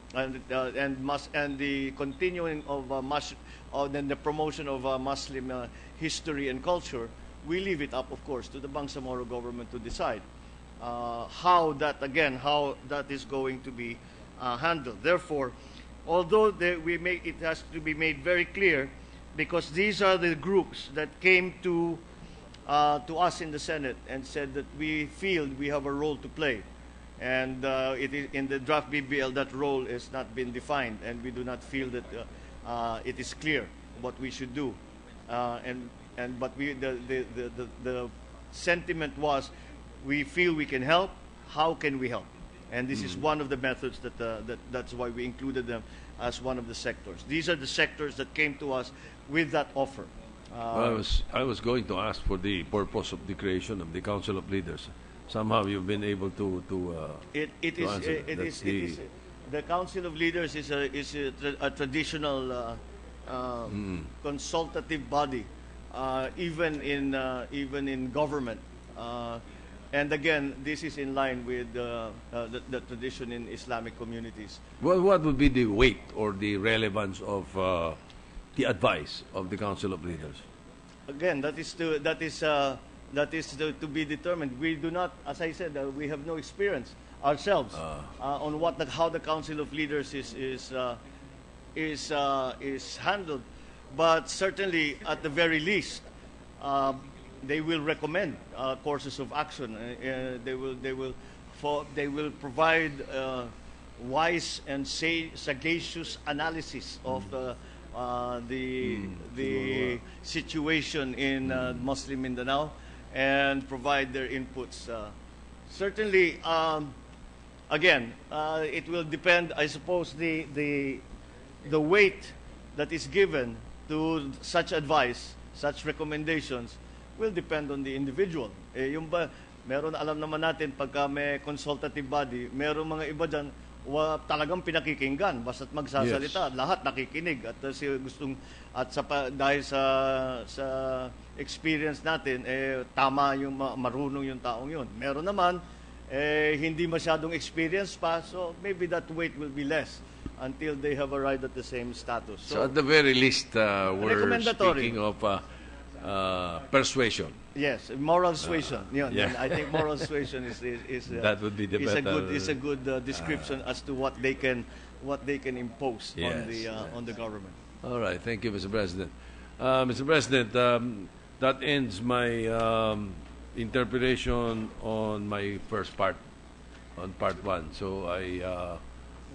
the continuing of the promotion of Muslim history and culture. We leave it up, of course, to the Bangsamoro government to decide how that is going to be handled. Therefore, although it has to be made very clear, because these are the groups that came to us in the Senate and said that we feel we have a role to play. And it is in the draft BBL, that role has not been defined, and we do not feel that it is clear what we should do. But the sentiment was, we feel we can help. How can we help? And this is one of the methods that's why we included them as one of the sectors. These are the sectors that came to us with that offer. I was going to ask for the purpose of the creation of the Council of Leaders. Somehow you've been able to answer. The Council of Leaders is a traditional consultative body, even in government. And again, this is in line with the tradition in Islamic communities. Well, what would be the weight or the relevance of the advice of the Council of Leaders? Again, that is to be determined. We do not, as I said, we have no experience ourselves on how the Council of Leaders is handled. But certainly, at the very least, they will recommend courses of action. They will provide wise and sagacious analysis of the situation in Muslim Mindanao and provide their inputs. Certainly, again, it will depend, I suppose, the weight that is given to such advice, such recommendations, will depend on the individual. Yung ba, meron, alam naman natin, pagka may consultative body, meron mga iba dyan, talagang pinakikinggan, basta't magsasalita, lahat nakikinig. At dahil sa experience natin, tama yung marunong yung taong yun. Meron naman, hindi masyadong experience pa, so maybe that weight will be less until they have arrived at the same status. So at the very least, we're speaking of persuasion. Yes, moral suasion. Yeah. I think moral suasion is that would be the better. Is a good description as to what they can impose on the government. All right, thank you, Mr. President. Mr. President, that ends my interpretation on my first part, on part one. So I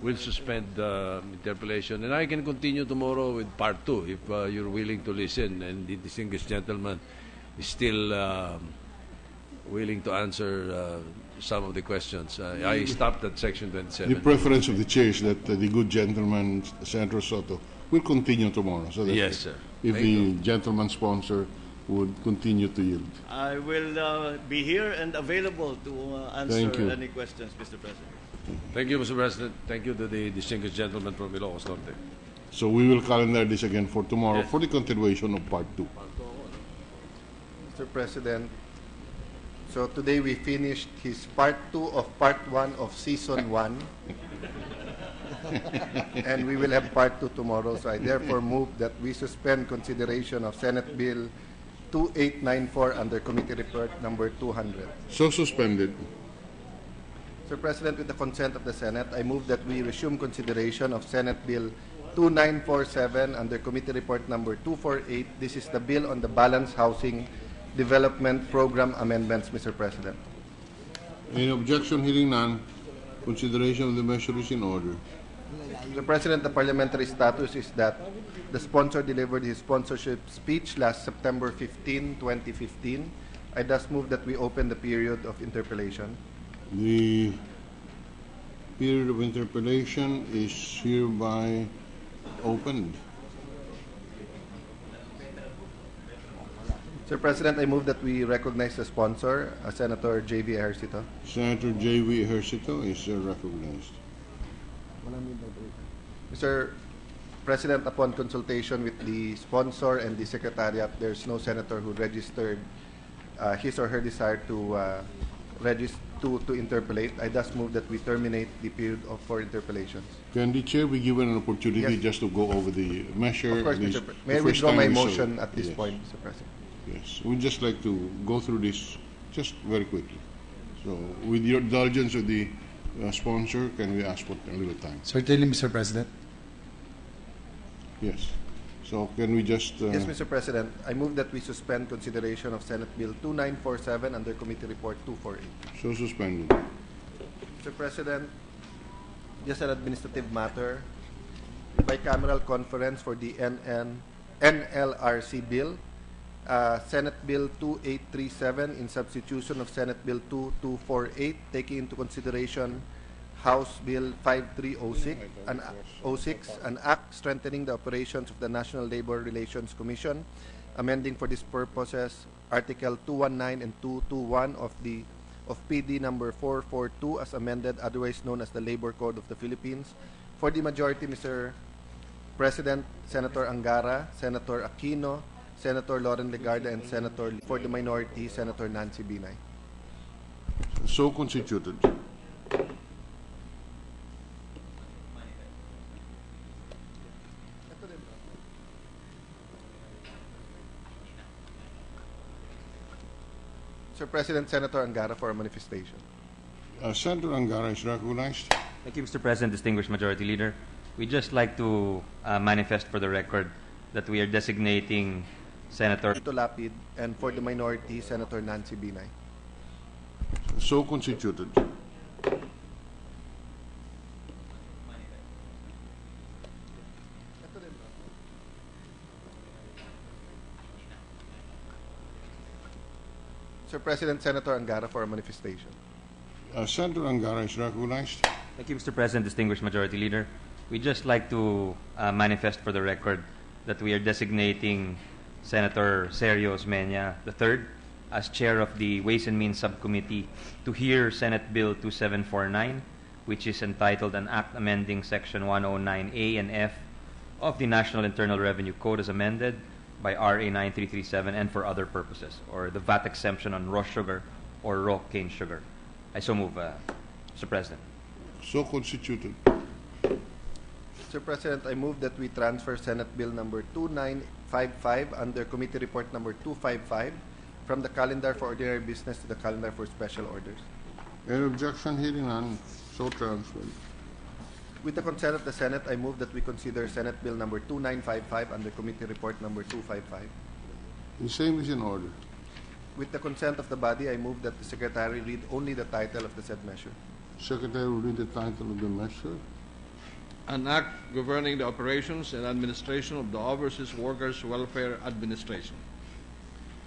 will suspend the interpellation, and I can continue tomorrow with part two if you're willing to listen, and the distinguished gentleman is still willing to answer some of the questions. I stopped at section 27. The preference of the chair is that the good gentleman, Senator Soto, will continue tomorrow. So that Yes, sir. If Thank the you. gentleman sponsor would continue to yield. I will be here and available to Thank answer you. any questions, Mr. President. Thank you, Mr. President. Thank you to the distinguished gentleman from Ilocos Norte. So we will calendar this again for tomorrow Yes. for the continuation of part 2. Mr. President, so today we finished his part 2 of part 1 of season 1. And we will have part 2 tomorrow. So I therefore move that we suspend consideration of Senate Bill 2894 under Committee Report number 200. So suspended. Mr. President, with the consent of the Senate, I move that we resume consideration of Senate Bill 2947 under Committee Report number 248. This is the bill on the Balanced Housing Development Program amendments, Mr. President. Any objection? Hearing none. Consideration of the measure is in order. Mr. President, the parliamentary status is that the sponsor delivered his sponsorship speech last September 15, 2015. I thus move that we open the period of interpellation. The period of interpellation is hereby opened. Mr. President, I move that we recognize the sponsor, Senator J.V. Ejercito. Senator J.V. Ejercito is recognized. Mr. President, upon consultation with the sponsor and the secretariat, there's no senator who registered his or her desire to interpellate. I thus move that we terminate the period for interpellations. Can the chair be given an opportunity Yes. just to go over the measure? Of course, this- Mr. the May I first withdraw time my we saw motion it? at this Yes. point, Mr. President? Yes, we'd just like to go through this just very quickly. So, with your indulgence of the sponsor, can we ask for a little time? Certainly, Mr. President. Yes. So, can we just... Yes, Mr. President. I move that we suspend consideration of Senate Bill 2947 under Committee Report 248. So suspended. Mr. President, just an administrative matter. Bicameral conference for the NLRC bill. Senate Bill 2837 in substitution of Senate Bill 2248, taking into consideration House Bill 5306, an act strengthening the operations of the National Labor Relations Commission, amending for these purposes Article 219 and 221 of PD number 442 as amended, otherwise known as the Labor Code of the Philippines. For the majority, Mr. President, Senator Angara, Senator Aquino, Senator Loren Legarda, and Senator for the minority, Senator Nancy Binay. So constituted. Mr. President, Senator Angara for a manifestation. Senator Angara is recognized. Thank you, Mr. President, distinguished Majority Leader. We'd just like to manifest for the record that we are designating Senator Tito Lapid, and for the minority, Senator Nancy Binay. So constituted. Mr. President, Senator Angara for a manifestation. Senator Angara is recognized. Thank you, Mr. President, distinguished Majority Leader. We'd just like to manifest for the record that we are designating Senator Sergio Osmeña III as chair of the Ways and Means Subcommittee to hear Senate Bill 2749, which is entitled An Act Amending Section 109A and F of the National Internal Revenue Code as amended by RA 9337 and for other purposes, or the VAT exemption on raw sugar or raw cane sugar. I so move, Mr. President. So constituted. Mr. President, I move that we transfer Senate Bill number 2955 under Committee Report number 255 from the calendar for ordinary business to the calendar for special orders. Any objection? Hearing none, so transferred. With the consent of the Senate, I move that we consider Senate Bill number 2955 under Committee Report number 255. The same is in order. With the consent of the body, I move that the Secretary read only the title of the said measure. Secretary will read the title of the measure. An act governing the operations and administration of the Overseas Workers Welfare Administration.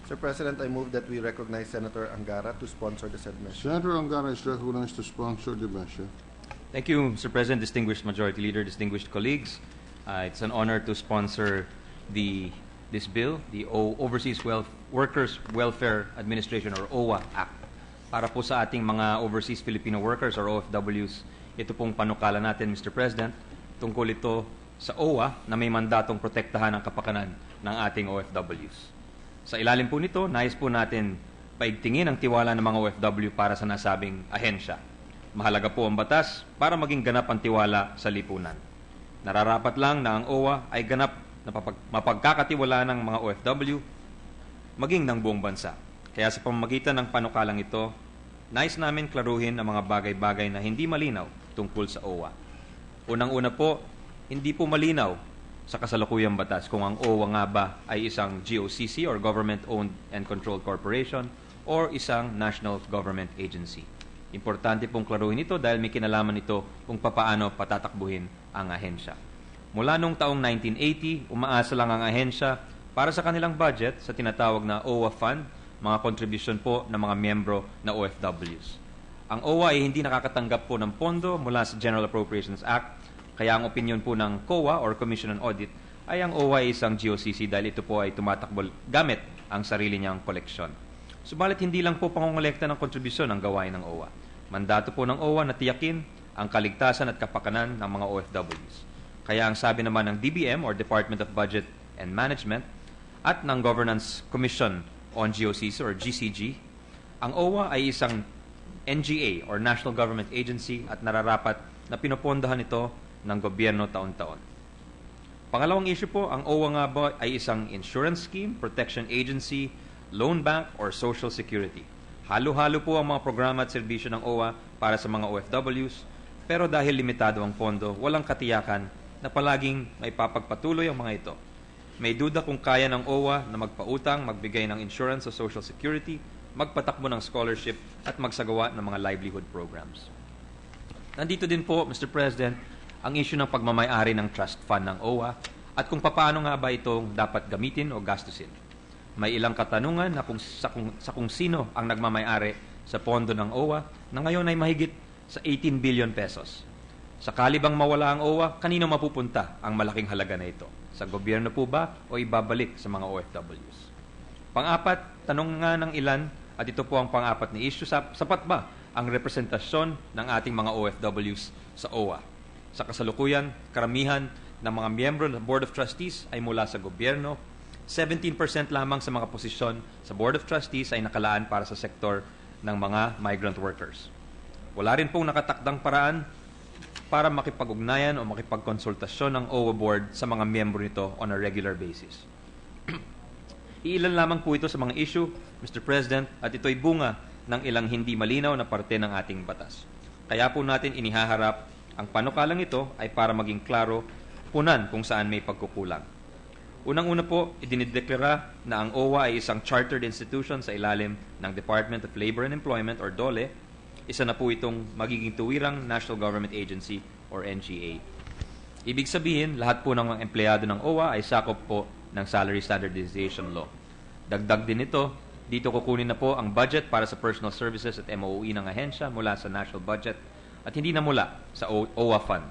Mr. President, I move that we recognize Senator Angara to sponsor the said measure. Senator Angara is recognized to sponsor the measure. Thank you, Mr. President, distinguished Majority Leader, distinguished colleagues. It's an honor to sponsor this bill, the Overseas Workers Welfare Administration or OWWA Act. Para po sa ating mga overseas Filipino workers or OFWs, ito pong panukala natin, Mr. President, tungkol ito sa OWWA na may mandatong protektahan ang kapakanan ng ating OFWs. Sa ilalim po nito, nais po natin paigtingin ang tiwala ng mga OFW para sa nasabing ahensya. Mahalaga po ang batas para maging ganap ang tiwala sa lipunan. Nararapat lang na ang OWWA ay ganap na mapagkakatiwala ng mga OFW maging ng buong bansa. Kaya sa pamamagitan ng panukalang ito, nais namin klaruhin ang mga bagay-bagay na hindi malinaw tungkol sa OWWA. Unang-una po, hindi po malinaw sa kasalukuyang batas kung ang OWWA nga ba ay isang GOCC or Government-Owned and Controlled Corporation or isang National Government Agency. Importante pong klaruhin ito dahil may kinalaman ito kung papaano patatakbuhin ang ahensya. Mula noong taong 1980, umaasa lang ang ahensya para sa kanilang budget sa tinatawag na OWWA Fund, mga contribution po ng mga miyembro na OFWs. Ang OWWA ay hindi nakakatanggap po ng pondo mula sa General Appropriations Act, kaya ang opinion po ng COA or Commission on Audit ay ang OWWA ay isang GOCC dahil ito po ay tumatakbo gamit ang sarili niyang koleksyon. Subalit hindi lang po pangongolekta ng kontribusyon ang gawain ng OWWA. Mandato po ng OWWA na tiyakin ang kaligtasan at kapakanan ng mga OFWs. Kaya ang sabi naman ng DBM or Department of Budget and Management at ng Governance Commission on GOCC or GCG, ang OWWA ay isang NGA or National Government Agency at nararapat na pinopondahan ito ng gobyerno taon-taon. Pangalawang issue po, ang OWWA nga ba ay isang insurance scheme, protection agency, loan bank, or social security. Halo-halo po ang mga programa at serbisyo ng OWWA para sa mga OFWs, pero dahil limitado ang pondo, walang katiyakan na palaging may papagpatuloy ang mga ito. May duda kung kaya ng OWWA na magpautang, magbigay ng insurance o social security, magpatakbo ng scholarship at magsagawa ng mga livelihood programs. Nandito din po, Mr. President, ang issue ng pagmamay-ari ng trust fund ng OWWA at kung paano nga ba itong dapat gamitin o gastusin. May ilang katanungan na kung sino ang nagmamay-ari sa pondo ng OWWA na ngayon ay mahigit sa 18 billion pesos. Sakali bang mawala ang OWWA, kanino mapupunta ang malaking halaga na ito? Sa gobyerno po ba o ibabalik sa mga OFWs? Pang-apat, tanong nga ng ilan, at ito po ang pang-apat na issue, sapat ba ang representasyon ng ating mga OFWs sa OWWA? Sa kasalukuyan, karamihan ng mga miyembro ng Board of Trustees ay mula sa gobyerno. 17% lamang sa mga posisyon sa Board of Trustees ay nakalaan para sa sektor ng mga migrant workers. Wala rin pong nakatakdang paraan para makipag-ugnayan o makipagkonsultasyon ng OWWA Board sa mga miyembro nito on a regular basis. Iilan lamang po ito sa mga issue, Mr. President, at ito'y bunga ng ilang hindi malinaw na parte ng ating batas. Kaya po natin inihaharap ang panukalang ito ay para maging klaro punan kung saan may pagkukulang. Unang-una po, idinideklara na ang OWWA ay isang chartered institution sa ilalim ng Department of Labor and Employment or DOLE. Isa na po itong magiging tuwirang National Government Agency or NGA. Ibig sabihin, lahat po ng mga empleyado ng OWWA ay sakop po ng Salary Standardization Law. Dagdag din ito, dito kukunin na po ang budget para sa personal services at MOE ng ahensya mula sa national budget at hindi na mula sa OWWA Fund.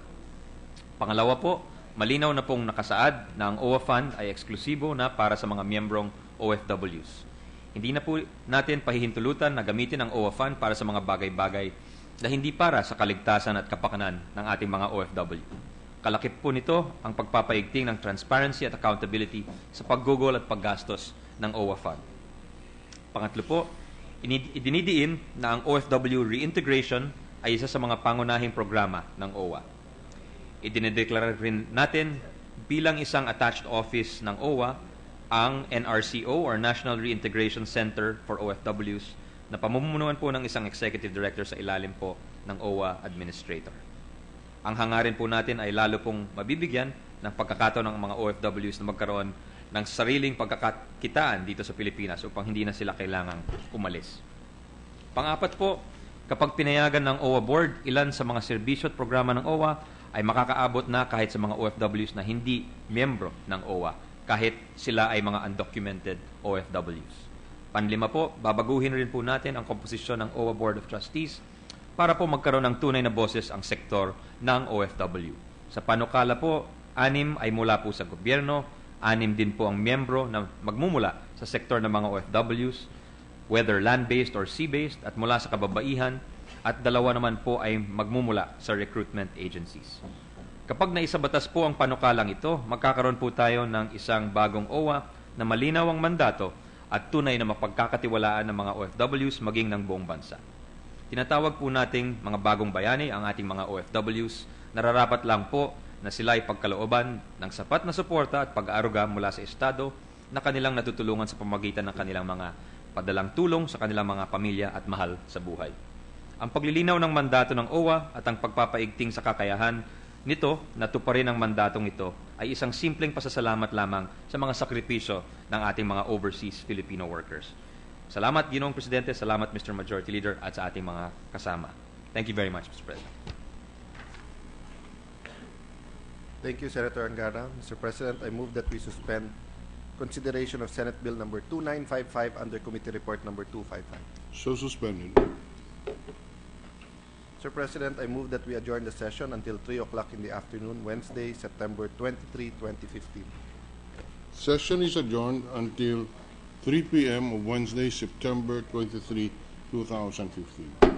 Pangalawa po, malinaw na pong nakasaad na ang OWWA Fund ay eksklusibo na para sa mga miyembrong OFWs. Hindi na po natin pahihintulutan na gamitin ang OWWA Fund para sa mga bagay-bagay na hindi para sa kaligtasan at kapakanan ng ating mga OFW. Kalakip po nito ang pagpapaigting ng transparency at accountability sa paggugol at paggastos ng OWWA Fund. Pangatlo po, idinidiin na ang OFW reintegration ay isa sa mga pangunahing programa ng OWWA. Idinideklara rin natin bilang isang attached office ng OWWA ang NRCO or National Reintegration Center for OFWs na pamumunuan po ng isang executive director sa ilalim po ng OWWA administrator. Ang hangarin po natin ay lalo pong mabibigyan ng pagkakataon ng mga OFWs na magkaroon ng sariling pagkakakitaan dito sa Pilipinas upang hindi na sila kailangang umalis. Pang-apat po, kapag pinayagan ng OWWA Board, ilan sa mga serbisyo at programa ng OWWA ay makakaabot na kahit sa mga OFWs na hindi miyembro ng OWWA, kahit sila ay mga undocumented OFWs. Panlima po, babaguhin rin po natin ang komposisyon ng OWWA Board of Trustees para po magkaroon ng tunay na boses ang sektor ng OFW. Sa panukala po, 6 ay mula po sa gobyerno, 6 din po ang miyembro na magmumula sa sektor ng mga OFWs, whether land-based or sea-based, at mula sa kababaihan, at 2 naman po ay magmumula sa recruitment agencies. Kapag naisabatas po ang panukalang ito, magkakaroon po tayo ng isang bagong OWWA na malinaw ang mandato at tunay na mapagkakatiwalaan ng mga OFWs maging ng buong bansa. Tinatawag po nating mga bagong bayani ang ating mga OFWs. Nararapat lang po na sila ay pagkalooban ng sapat na suporta at pag-aaruga mula sa Estado na kanilang natutulungan sa pamamagitan ng kanilang mga padalang tulong sa kanilang mga pamilya at mahal sa buhay. Ang paglilinaw ng mandato ng OWWA at ang pagpapaigting sa kakayahan nito na tuparin ang mandatong ito ay isang simpleng pasasalamat lamang sa mga sakripisyo ng ating mga overseas Filipino workers. Salamat, Ginoong Presidente. Salamat, Mr. Majority Leader, at sa ating mga kasama. Thank you very much, Mr. President. Thank you, Senator Angara. Mr. President, I move that we suspend consideration of Senate Bill number 2955 under Committee Report number 255. So suspended. Mr. President, I move that we adjourn the session until 3 o'clock in the afternoon, Wednesday, September 23, 2015. Session is adjourned until 3 p.m. of Wednesday, September 23, 2015.